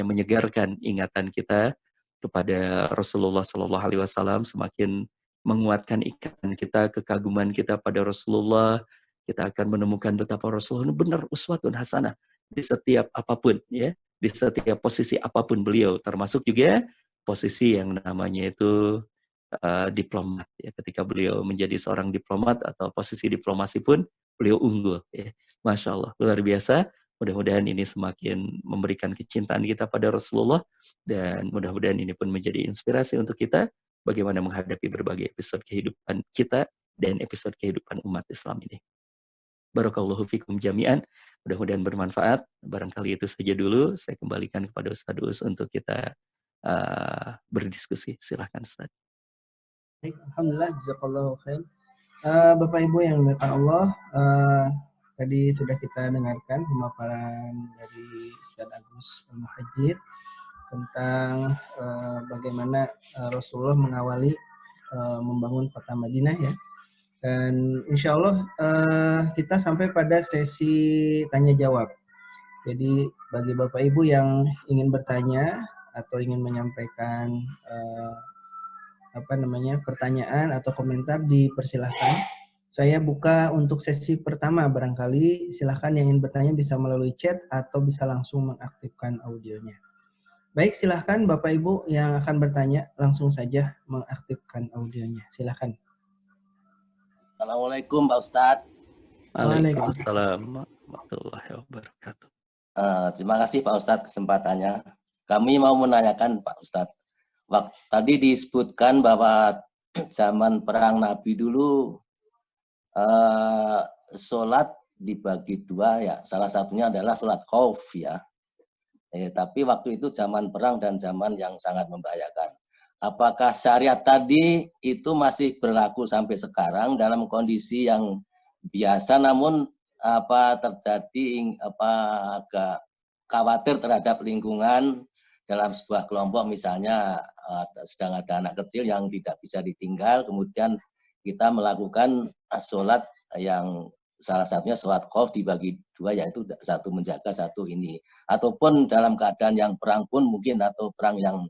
menyegarkan ingatan kita kepada Rasulullah Sallallahu Alaihi Wasallam, semakin menguatkan ikatan kita, kekaguman kita pada Rasulullah. Kita akan menemukan betapa Rasulullah benar uswatun hasanah di setiap apapun, ya, di setiap posisi apapun beliau, termasuk juga posisi yang namanya itu diplomat, ya. Ketika beliau menjadi seorang diplomat atau posisi diplomasi pun beliau unggul, ya. Masya Allah, luar biasa. Mudah-mudahan ini semakin memberikan kecintaan kita pada Rasulullah, dan mudah-mudahan ini pun menjadi inspirasi untuk kita bagaimana menghadapi berbagai episode kehidupan kita dan episode kehidupan umat Islam ini. Barakallahu fikum jami'an. Mudah-mudahan bermanfaat. Barangkali itu saja dulu. Saya kembalikan kepada Ustadz Us untuk kita berdiskusi. Silahkan Ustadz. Baik, alhamdulillah, jazakallahu khair. Bapak Ibu yang dimuliakan Allah, tadi sudah kita dengarkan pemaparan dari Ustadz Agus Al-Muhajir tentang bagaimana Rasulullah mengawali membangun kota Madinah, ya. Dan insya Allah kita sampai pada sesi tanya jawab. Jadi bagi Bapak Ibu yang ingin bertanya atau ingin menyampaikan pertanyaan atau komentar, dipersilahkan. Saya buka untuk sesi pertama, barangkali silahkan yang ingin bertanya bisa melalui chat atau bisa langsung mengaktifkan audionya. Baik, silahkan Bapak Ibu yang akan bertanya langsung saja mengaktifkan audionya. Silahkan. Assalamualaikum Pak Ustadz. Waalaikumsalam warahmatullahi wabarakatuh. Terima kasih Pak Ustadz kesempatannya. Kami mau menanyakan Pak Ustadz, tadi disebutkan bahwa zaman perang Nabi dulu sholat dibagi 2, ya. Salah satunya adalah sholat khauf, ya. Tapi waktu itu zaman perang dan zaman yang sangat membahayakan. Apakah syariat tadi itu masih berlaku sampai sekarang dalam kondisi yang biasa, namun terjadi agak khawatir terhadap lingkungan dalam sebuah kelompok, misalnya sedang ada anak kecil yang tidak bisa ditinggal, kemudian kita melakukan sholat yang salah satunya sholat khauf dibagi 2, yaitu satu menjaga, satu ini. Ataupun dalam keadaan yang perang pun mungkin, atau perang yang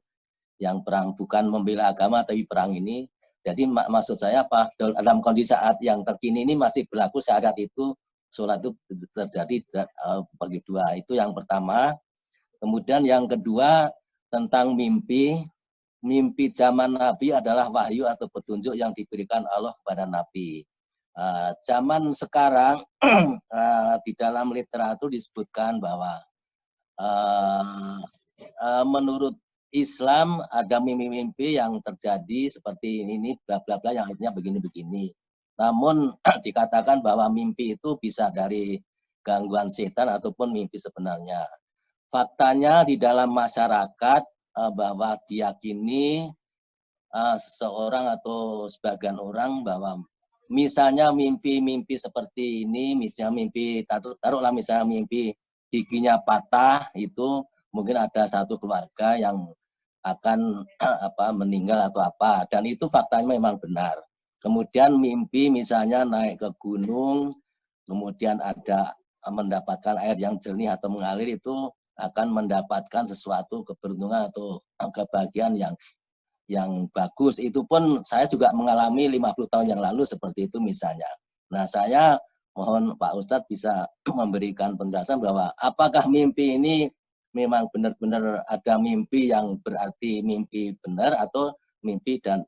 perang bukan membela agama tapi perang ini. Jadi maksud saya dalam kondisi saat yang terkini ini masih berlaku syariat itu, sholat itu terjadi bagi 2. Itu yang pertama. Kemudian yang kedua tentang mimpi. Mimpi zaman Nabi adalah wahyu atau petunjuk yang diberikan Allah kepada Nabi. Zaman sekarang di dalam literatur disebutkan bahwa menurut Islam ada mimpi-mimpi yang terjadi seperti ini bla bla bla yang artinya begini-begini. Namun dikatakan bahwa mimpi itu bisa dari gangguan setan ataupun mimpi sebenarnya. Faktanya di dalam masyarakat bahwa diyakini seseorang atau sebagian orang bahwa misalnya mimpi-mimpi seperti ini, misalnya mimpi taruhlah misalnya mimpi giginya patah, itu mungkin ada satu keluarga yang akan meninggal atau apa, dan itu faktanya memang benar. Kemudian mimpi misalnya naik ke gunung, kemudian ada mendapatkan air yang jernih atau mengalir, itu akan mendapatkan sesuatu keberuntungan atau kebahagiaan yang bagus. Itu pun saya juga mengalami 50 tahun yang lalu seperti itu misalnya. Nah, saya mohon Pak Ustadz bisa memberikan penjelasan bahwa apakah mimpi ini memang benar-benar ada mimpi yang berarti mimpi benar atau mimpi dan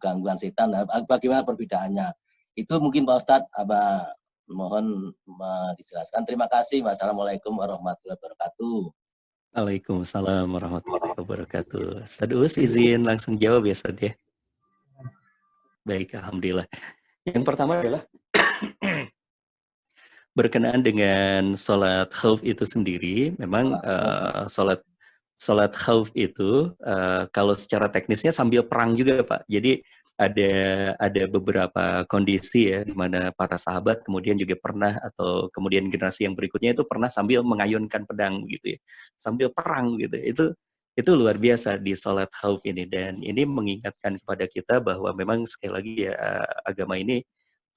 gangguan setan. Bagaimana perbedaannya? Itu mungkin Pak Ustadz mohon dijelaskan. Terima kasih. Wassalamualaikum warahmatullahi wabarakatuh. Waalaikumsalam warahmatullahi wabarakatuh. Ustaz Uus izin langsung jawab ya Ustaz ya. Baik, alhamdulillah. Yang pertama adalah berkenaan dengan sholat khauf itu sendiri. Memang sholat khauf itu kalau secara teknisnya sambil perang juga Pak. Jadi ada beberapa kondisi ya di mana para sahabat kemudian juga pernah, atau kemudian generasi yang berikutnya itu pernah sambil mengayunkan pedang gitu ya, sambil perang gitu. Itu luar biasa di sholat khauf ini, dan ini mengingatkan kepada kita bahwa memang sekali lagi ya agama ini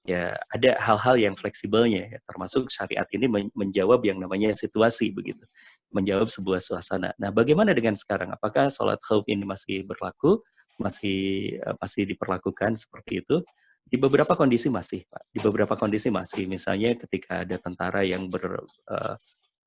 ya ada hal-hal yang fleksibelnya ya, termasuk syariat ini menjawab yang namanya situasi begitu, menjawab sebuah suasana. Nah, bagaimana dengan sekarang? Apakah sholat khauf ini masih berlaku, masih diperlakukan seperti itu? Di beberapa kondisi masih, Pak. Di beberapa kondisi masih. Misalnya ketika ada tentara yang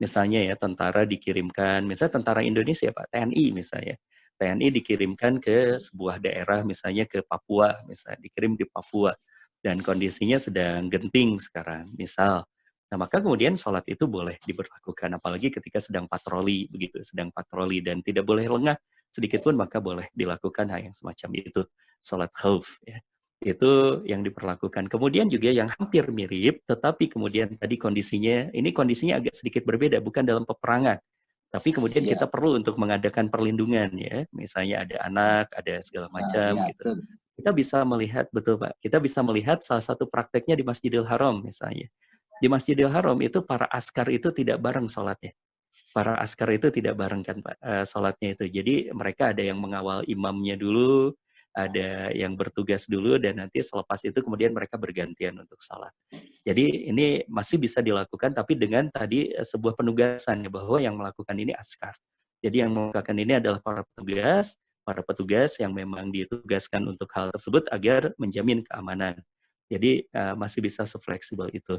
misalnya ya tentara dikirimkan, misalnya tentara Indonesia Pak, TNI misalnya. TNI dikirimkan ke sebuah daerah, misalnya ke Papua, misalnya dikirim di Papua, dan kondisinya sedang genting sekarang, misal. Nah, maka kemudian sholat itu boleh diberlakukan, apalagi ketika sedang patroli, begitu, sedang patroli dan tidak boleh lengah sedikit pun, maka boleh dilakukan hal yang semacam itu, sholat khauf. Ya. Itu yang diperlakukan. Kemudian juga yang hampir mirip, tetapi kemudian tadi ini kondisinya agak sedikit berbeda, bukan dalam peperangan. Tapi kemudian kita perlu untuk mengadakan perlindungan ya, misalnya ada anak, ada segala macam gitu. Kita bisa melihat, betul Pak, kita bisa melihat salah satu prakteknya di Masjidil Haram misalnya. Di Masjidil Haram itu para askar itu tidak bareng sholatnya. Para askar itu tidak bareng kan Pak, sholatnya itu. Jadi mereka ada yang mengawal imamnya dulu, ada yang bertugas dulu, dan nanti selepas itu kemudian mereka bergantian untuk sholat. Jadi ini masih bisa dilakukan, tapi dengan tadi sebuah penugasan ya, bahwa yang melakukan ini askar. Jadi yang melakukan ini adalah para petugas yang memang ditugaskan untuk hal tersebut agar menjamin keamanan. Jadi masih bisa sefleksibel itu.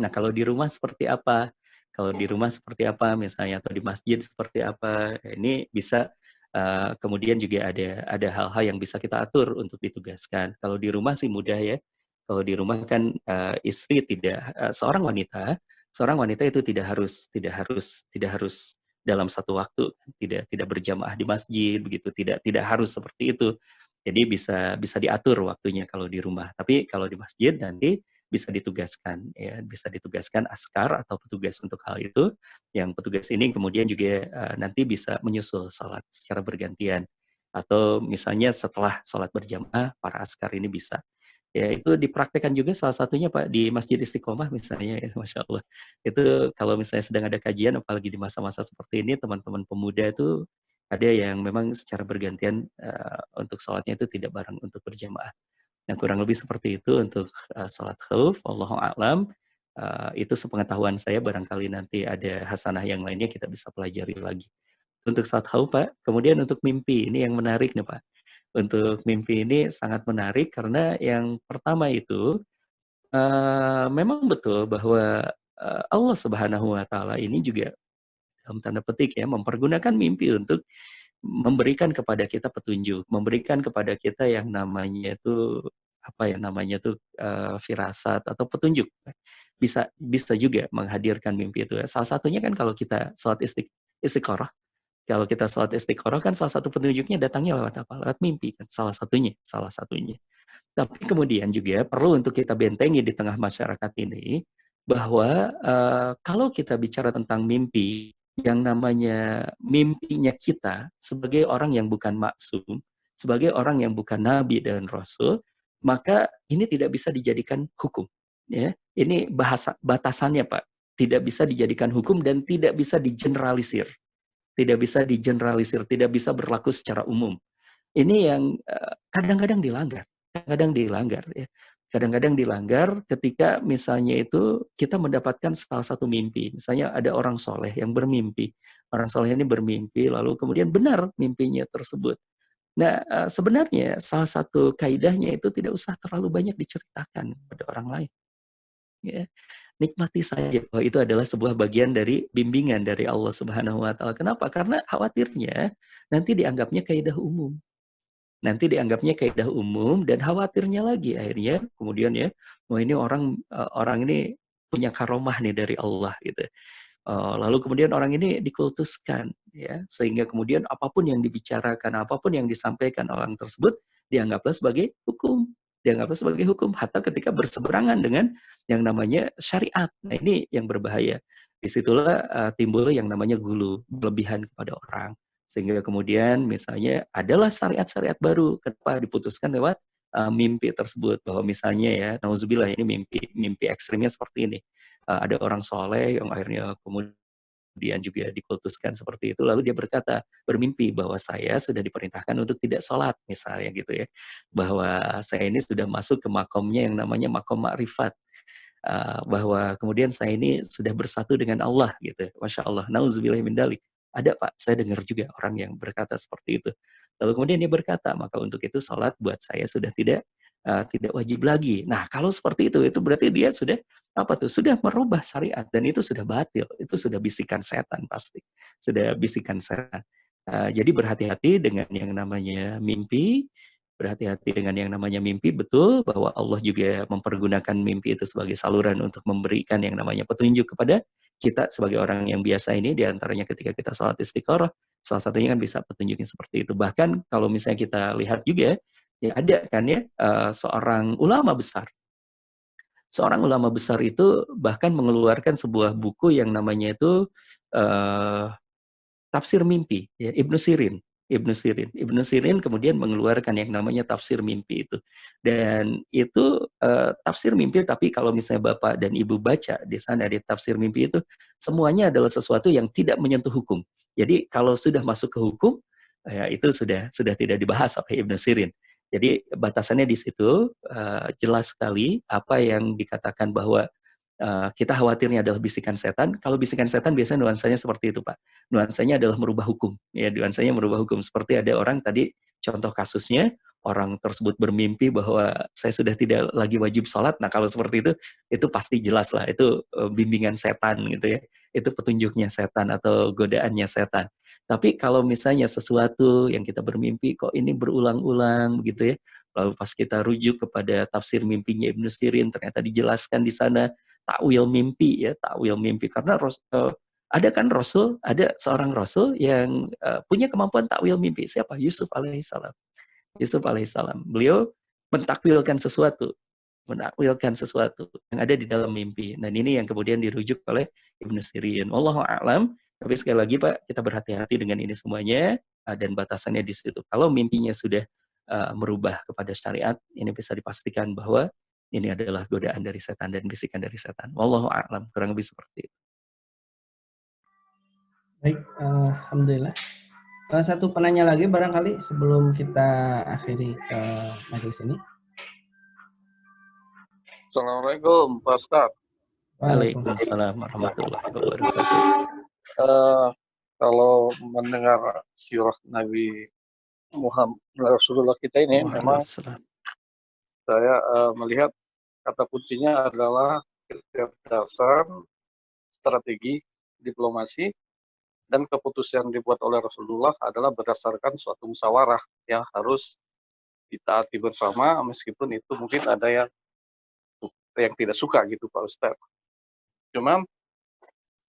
Nah, kalau di rumah seperti apa? Kalau di rumah seperti apa misalnya, atau di masjid seperti apa? Ini bisa kemudian juga ada hal-hal yang bisa kita atur untuk ditugaskan. Kalau di rumah sih mudah ya. Kalau di rumah kan istri tidak seorang wanita itu tidak harus dalam satu waktu, tidak berjamaah di masjid begitu, tidak harus seperti itu. Jadi bisa diatur waktunya kalau di rumah. Tapi kalau di masjid nanti bisa ditugaskan askar atau petugas untuk hal itu, yang petugas ini kemudian juga nanti bisa menyusul salat secara bergantian, atau misalnya setelah salat berjamaah para askar ini bisa. Ya, itu dipraktekkan juga salah satunya Pak di Masjid Istiqomah misalnya ya, Masya Allah. Itu kalau misalnya sedang ada kajian, apalagi di masa-masa seperti ini, teman-teman pemuda itu ada yang memang secara bergantian untuk sholatnya itu tidak bareng untuk berjamaah. Nah, kurang lebih seperti itu untuk sholat khauf. Wallahu a'lam. Itu sepengetahuan saya, barangkali nanti ada hasanah yang lainnya kita bisa pelajari lagi. Untuk sholat khauf Pak. Kemudian untuk mimpi, ini yang menarik nih Pak. Untuk mimpi ini sangat menarik karena yang pertama itu memang betul bahwa Allah Subhanahu wa taala ini juga dalam tanda petik ya mempergunakan mimpi untuk memberikan kepada kita petunjuk, memberikan kepada kita yang namanya itu apa ya namanya tuh firasat atau petunjuk. Bisa juga menghadirkan mimpi itu. Salah satunya kan kalau kita sholat istiqoroh, kalau kita sholat istiqoroh kan salah satu petunjuknya datangnya lewat apa? Lewat mimpi kan, salah satunya. Tapi kemudian juga perlu untuk kita bentengi di tengah masyarakat ini bahwa kalau kita bicara tentang mimpi, yang namanya mimpinya kita sebagai orang yang bukan maksum, sebagai orang yang bukan nabi dan rasul, maka ini tidak bisa dijadikan hukum. Ya, ini bahasa batasannya Pak, tidak bisa dijadikan hukum dan tidak bisa digeneralisir, tidak bisa berlaku secara umum. Ini yang kadang-kadang dilanggar. Kadang-kadang dilanggar ya. Kadang-kadang dilanggar ketika misalnya itu kita mendapatkan salah satu mimpi. Misalnya ada orang soleh yang bermimpi. Orang soleh ini bermimpi lalu kemudian benar mimpinya tersebut. Nah, sebenarnya salah satu kaidahnya itu tidak usah terlalu banyak diceritakan kepada orang lain. Ya. Nikmati saja bahwa itu adalah sebuah bagian dari bimbingan dari Allah Subhanahu wa taala. Kenapa? Karena khawatirnya nanti dianggapnya kaidah umum. Dan khawatirnya lagi akhirnya kemudian ya, wah ini orang ini punya karomah nih dari Allah gitu. Lalu kemudian orang ini dikultuskan ya, sehingga kemudian apapun yang dibicarakan, apapun yang disampaikan orang tersebut dianggaplah sebagai hukum. Hatta ketika berseberangan dengan yang namanya syariat. Nah, ini yang berbahaya. Disitulah timbul yang namanya gulu, berlebihan kepada orang. Sehingga kemudian misalnya adalah syariat-syariat baru, kenapa diputuskan lewat mimpi tersebut, bahwa misalnya ya, nauzubillah ini mimpi ekstrimnya seperti ini. Ada orang soleh yang akhirnya kemudian juga dikultuskan seperti itu, lalu dia bermimpi bahwa saya sudah diperintahkan untuk tidak sholat misalnya gitu ya, bahwa saya ini sudah masuk ke makomnya yang namanya makom ma'rifat, bahwa kemudian saya ini sudah bersatu dengan Allah gitu. Masya Allah, nauzubillah min dalik. Ada Pak, saya dengar juga orang yang berkata seperti itu. Lalu kemudian dia berkata, maka untuk itu sholat buat saya sudah tidak wajib lagi. Nah, kalau seperti itu berarti dia sudah sudah merubah syariat dan itu sudah batil, itu sudah bisikan setan pasti, sudah bisikan setan. Jadi berhati-hati dengan yang namanya mimpi, betul bahwa Allah juga mempergunakan mimpi itu sebagai saluran untuk memberikan yang namanya petunjuk kepada kita sebagai orang yang biasa ini, diantaranya ketika kita sholat istiqoroh, salah satunya kan bisa petunjuknya seperti itu. Bahkan kalau misalnya kita lihat juga, ya ada kan ya, seorang ulama besar itu bahkan mengeluarkan sebuah buku yang namanya itu tafsir mimpi, ya, Ibnu Sirin kemudian mengeluarkan yang namanya tafsir mimpi itu. Dan itu tafsir mimpi, tapi kalau misalnya Bapak dan Ibu baca di sana di tafsir mimpi itu, semuanya adalah sesuatu yang tidak menyentuh hukum. Jadi kalau sudah masuk ke hukum, ya itu sudah tidak dibahas oleh Ibnu Sirin. Jadi batasannya di situ jelas sekali apa yang dikatakan bahwa kita khawatirnya adalah bisikan setan. Kalau bisikan setan biasanya nuansanya seperti itu, Pak. Nuansanya adalah merubah hukum. Ya, nuansanya merubah hukum. Seperti ada orang tadi, contoh kasusnya, orang tersebut bermimpi bahwa saya sudah tidak lagi wajib sholat. Nah, kalau seperti itu pasti jelas lah. Itu bimbingan setan gitu ya. Itu petunjuknya setan atau godaannya setan. Tapi kalau misalnya sesuatu yang kita bermimpi, kok ini berulang-ulang begitu ya. Lalu pas kita rujuk kepada tafsir mimpinya Ibnu Sirin, ternyata dijelaskan di sana takwil mimpi karena ada seorang rasul yang punya kemampuan takwil mimpi. Siapa? Yusuf alaihissalam. Beliau menakwilkan sesuatu yang ada di dalam mimpi. Dan ini yang kemudian dirujuk oleh Ibnu Sirin. Wallahu a'lam. Tapi sekali lagi Pak, kita berhati-hati dengan ini semuanya dan batasannya di situ. Kalau mimpinya sudah merubah kepada syariat, ini bisa dipastikan bahwa ini adalah godaan dari setan dan bisikan dari setan. Wallahu a'lam, kurang lebih seperti itu. Baik, alhamdulillah. Satu penanya lagi barangkali sebelum kita akhiri ke majelis ini. Assalamualaikum, Pak Ustaz. Waalaikumsalam warahmatullahi wabarakatuh. Kalau mendengar sirah Nabi Muhammad Rasulullah kita ini, memang saya melihat kata kuncinya adalah kecerdasan, strategi, diplomasi, dan keputusan yang dibuat oleh Rasulullah adalah berdasarkan suatu musyawarah yang harus ditaati bersama, meskipun itu mungkin ada yang tidak suka gitu Pak Ustadz. Cuman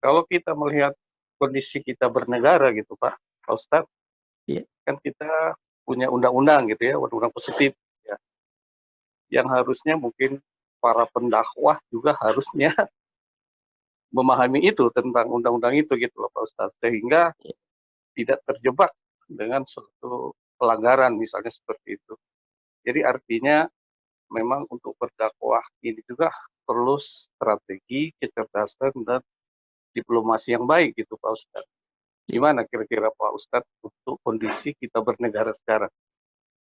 kalau kita melihat kondisi kita bernegara gitu Pak Ustadz, kan kita punya undang-undang gitu ya, undang-undang positif ya, yang harusnya mungkin para pendakwah juga harusnya memahami itu tentang undang-undang itu gitu loh Pak Ustadz, sehingga tidak terjebak dengan suatu pelanggaran misalnya seperti itu. Jadi artinya memang untuk berdakwah ini juga perlu strategi, kecerdasan, dan diplomasi yang baik gitu Pak Ustadz. Gimana kira-kira Pak Ustadz untuk kondisi kita bernegara sekarang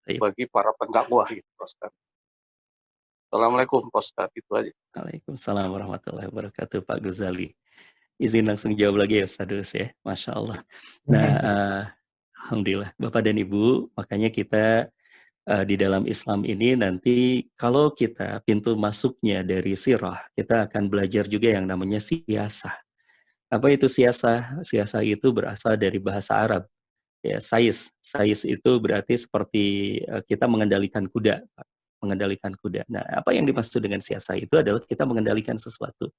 bagi para pendakwah gitu Pak Ustadz? Assalamualaikum Pak Ustadz, itu aja. Waalaikumsalam warahmatullahi wabarakatuh Pak Ghazali. Izin langsung jawab lagi ya Ustadz ya, Masya Allah. Nah, Alhamdulillah Bapak dan Ibu, makanya kita di dalam Islam ini nanti kalau kita pintu masuknya dari sirah, kita akan belajar juga yang namanya siasah. Apa itu siasah? Siasah itu berasal dari bahasa Arab. Ya, sais. Sais itu berarti seperti kita mengendalikan kuda. Mengendalikan kuda. Nah, apa yang dimaksud dengan siasah itu adalah kita mengendalikan sesuatu.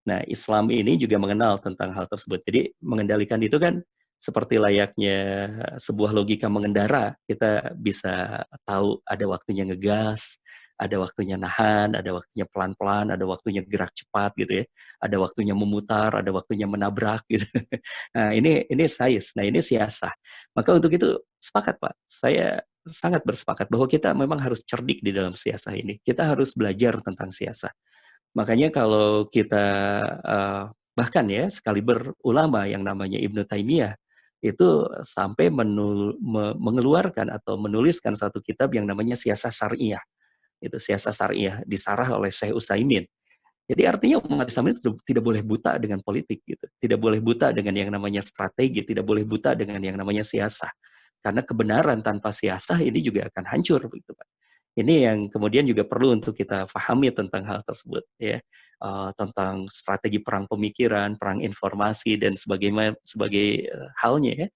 Nah, Islam ini juga mengenal tentang hal tersebut. Jadi, mengendalikan itu kan seperti layaknya sebuah logika mengendara. Kita bisa tahu ada waktunya ngegas, ada waktunya nahan, ada waktunya pelan-pelan, ada waktunya gerak cepat gitu ya. Ada waktunya memutar, ada waktunya menabrak gitu. Nah, ini sais. Nah, ini siasah. Maka untuk itu sepakat, Pak. Saya sangat bersepakat bahwa kita memang harus cerdik di dalam siasah ini. Kita harus belajar tentang siasah. Makanya kalau kita bahkan ya sekaliber ulama yang namanya Ibnu Taimiyah itu sampai mengeluarkan atau menuliskan satu kitab yang namanya Siasah Syariah. Itu Siasah Syariah disarah oleh Syekh Utsaimin. Jadi artinya umat Islam itu tidak boleh buta dengan politik gitu. Tidak boleh buta dengan yang namanya strategi, tidak boleh buta dengan yang namanya siasah. Karena kebenaran tanpa siasah ini juga akan hancur begitu Pak. Ini yang kemudian juga perlu untuk kita pahami tentang hal tersebut ya. Tentang strategi perang pemikiran, perang informasi dan sebagai halnya ya.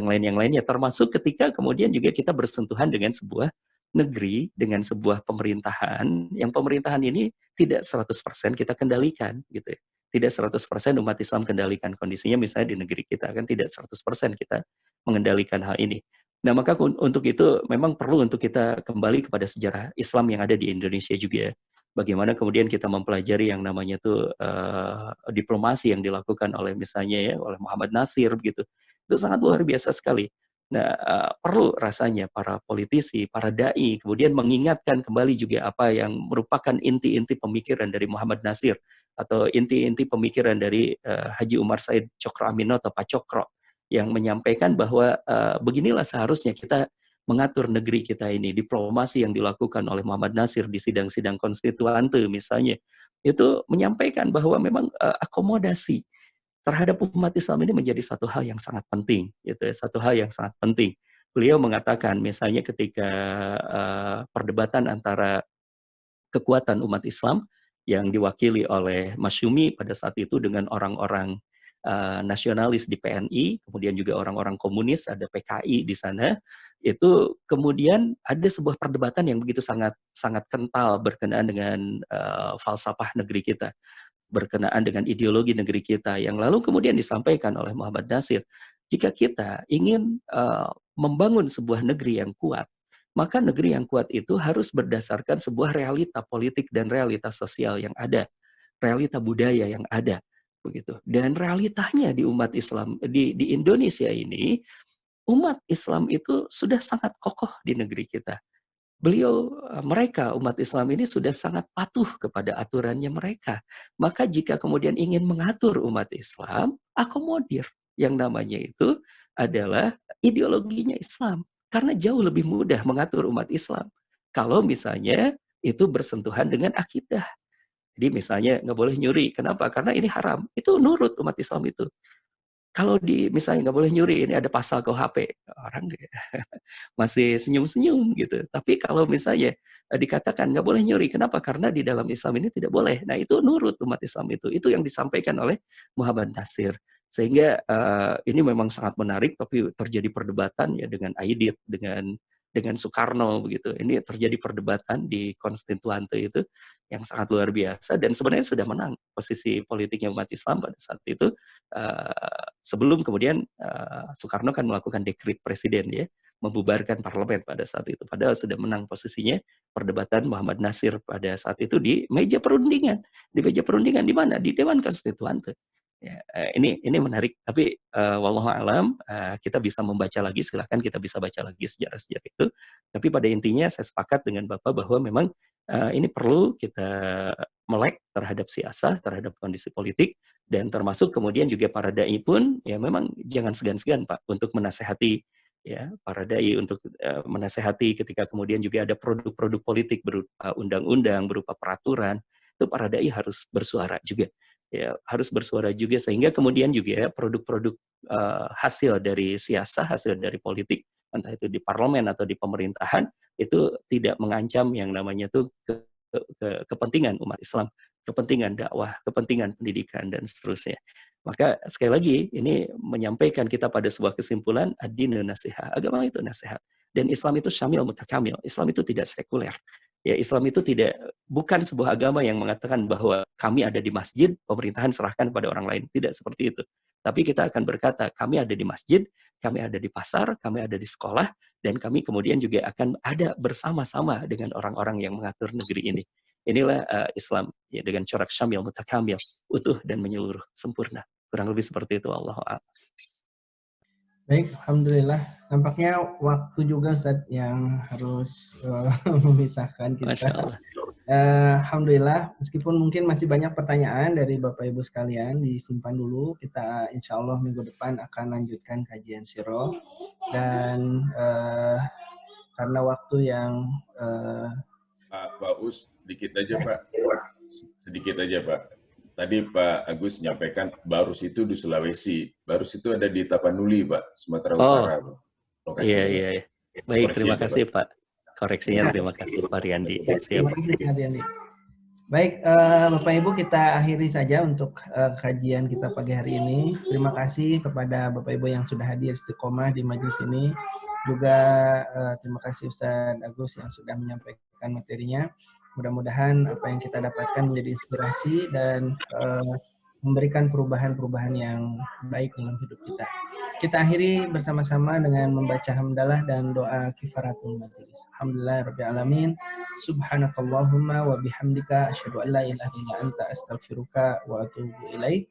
Yang lainnya termasuk ketika kemudian juga kita bersentuhan dengan sebuah negeri, dengan sebuah pemerintahan yang pemerintahan ini tidak 100% kita kendalikan gitu ya. Tidak 100% umat Islam kendalikan kondisinya misalnya di negeri kita kan tidak 100% kita mengendalikan hal ini. Nah, maka untuk itu memang perlu untuk kita kembali kepada sejarah Islam yang ada di Indonesia juga. Bagaimana kemudian kita mempelajari yang namanya tuh diplomasi yang dilakukan oleh misalnya ya oleh Muhammad Nasir begitu. Itu sangat luar biasa sekali. Nah, perlu rasanya para politisi, para dai kemudian mengingatkan kembali juga apa yang merupakan inti-inti pemikiran dari Muhammad Nasir atau inti-inti pemikiran dari Haji Umar Said Cokro Aminoto atau Pak Cokro yang menyampaikan bahwa beginilah seharusnya kita mengatur negeri kita ini. Diplomasi yang dilakukan oleh Muhammad Nasir di sidang-sidang konstituante misalnya, itu menyampaikan bahwa memang akomodasi terhadap umat Islam ini menjadi satu hal yang sangat penting, gitu ya, satu hal yang sangat penting. Beliau mengatakan misalnya ketika perdebatan antara kekuatan umat Islam yang diwakili oleh Masyumi pada saat itu dengan orang-orang nasionalis di PNI, kemudian juga orang-orang komunis, ada PKI di sana, itu kemudian ada sebuah perdebatan yang begitu sangat sangat kental berkenaan dengan falsafah negeri kita, berkenaan dengan ideologi negeri kita, yang lalu kemudian disampaikan oleh Muhammad Nasir, jika kita ingin membangun sebuah negeri yang kuat, maka negeri yang kuat itu harus berdasarkan sebuah realita politik dan realita sosial yang ada, realita budaya yang ada, begitu. Dan realitanya di umat Islam di Indonesia ini, umat Islam itu sudah sangat kokoh di negeri kita. Mereka umat Islam ini sudah sangat patuh kepada aturannya mereka. Maka jika kemudian ingin mengatur umat Islam, akomodir. Yang namanya itu adalah ideologinya Islam. Karena jauh lebih mudah mengatur umat Islam. Kalau misalnya itu bersentuhan dengan akidah. Jadi misalnya nggak boleh nyuri. Kenapa? Karena ini haram. Itu nurut umat Islam itu. Kalau misalnya nggak boleh nyuri, ini ada pasal KUHP. Orang masih senyum-senyum gitu. Tapi kalau misalnya dikatakan nggak boleh nyuri, kenapa? Karena di dalam Islam ini tidak boleh. Nah itu nurut umat Islam itu. Itu yang disampaikan oleh Muhammad Nasir. Sehingga ini memang sangat menarik, tapi terjadi perdebatan ya dengan Aidit, dengan dengan Soekarno begitu. Ini terjadi perdebatan di konstituante itu yang sangat luar biasa, dan sebenarnya sudah menang posisi politiknya umat Islam pada saat itu, sebelum kemudian Soekarno kan melakukan dekret presiden ya, membubarkan parlemen pada saat itu. Padahal sudah menang posisinya. Perdebatan Muhammad Nasir pada saat itu di meja perundingan. Di meja perundingan di mana? Di Dewan Konstituante. Ya, ini menarik. Tapi wallahu alam, kita bisa membaca lagi. Silahkan kita bisa baca lagi sejarah-sejarah itu. Tapi pada intinya saya sepakat dengan Bapak bahwa memang ini perlu kita melek terhadap siasah, terhadap kondisi politik, dan termasuk kemudian juga para dai pun ya memang jangan segan-segan Pak untuk menasehati ya para dai, untuk menasehati ketika kemudian juga ada produk-produk politik berupa undang-undang, berupa peraturan, itu para dai harus bersuara juga ya, harus bersuara juga, sehingga kemudian juga produk-produk hasil dari siasah, hasil dari politik, entah itu di parlemen atau di pemerintahan, itu tidak mengancam yang namanya tuh kepentingan umat Islam, kepentingan dakwah, kepentingan pendidikan, dan seterusnya. Maka sekali lagi ini menyampaikan kita pada sebuah kesimpulan, ad-dinu nasihat, agama itu nasihat, dan Islam itu syamil mutakamil. Islam itu tidak sekuler. Ya, Islam itu bukan sebuah agama yang mengatakan bahwa kami ada di masjid, pemerintahan serahkan pada orang lain. Tidak seperti itu. Tapi kita akan berkata, kami ada di masjid, kami ada di pasar, kami ada di sekolah, dan kami kemudian juga akan ada bersama-sama dengan orang-orang yang mengatur negeri ini. Inilah Islam ya, dengan corak syamil mutakamil, utuh dan menyeluruh, sempurna. Kurang lebih seperti itu. Allahu a'lam. Baik, alhamdulillah. Nampaknya waktu juga Ustaz yang harus memisahkan kita. Masya Allah. Alhamdulillah, meskipun mungkin masih banyak pertanyaan dari Bapak Ibu sekalian, disimpan dulu. Kita insya Allah minggu depan akan lanjutkan kajian siro. Dan karena waktu yang Pak Us, sedikit aja Pak. Sedikit aja Pak. Tadi Pak Agus menyampaikan Barus itu di Sulawesi. Barus itu ada di Tapanuli, Pak, Sumatera Utara. Iya. Baik, terima kasih Pak. Koreksinya terima kasih Pak Riyandi. Ya, siap. Terima kasih Pak Riyandi. Baik, Bapak Ibu, kita akhiri saja untuk kajian kita pagi hari ini. Terima kasih kepada Bapak Ibu yang sudah hadir istiqomah di majelis ini. Juga terima kasih Ustaz Agus yang sudah menyampaikan materinya. Mudah-mudahan apa yang kita dapatkan menjadi inspirasi dan memberikan perubahan-perubahan yang baik dalam hidup kita. Kita akhiri bersama-sama dengan membaca hamdalah dan doa kifaratul majlis. Alhamdulillahirabbil alamin. Subhanakallahumma wa bihamdika asyhadu an la ilaha illa anta astaghfiruka wa atubu ilaik.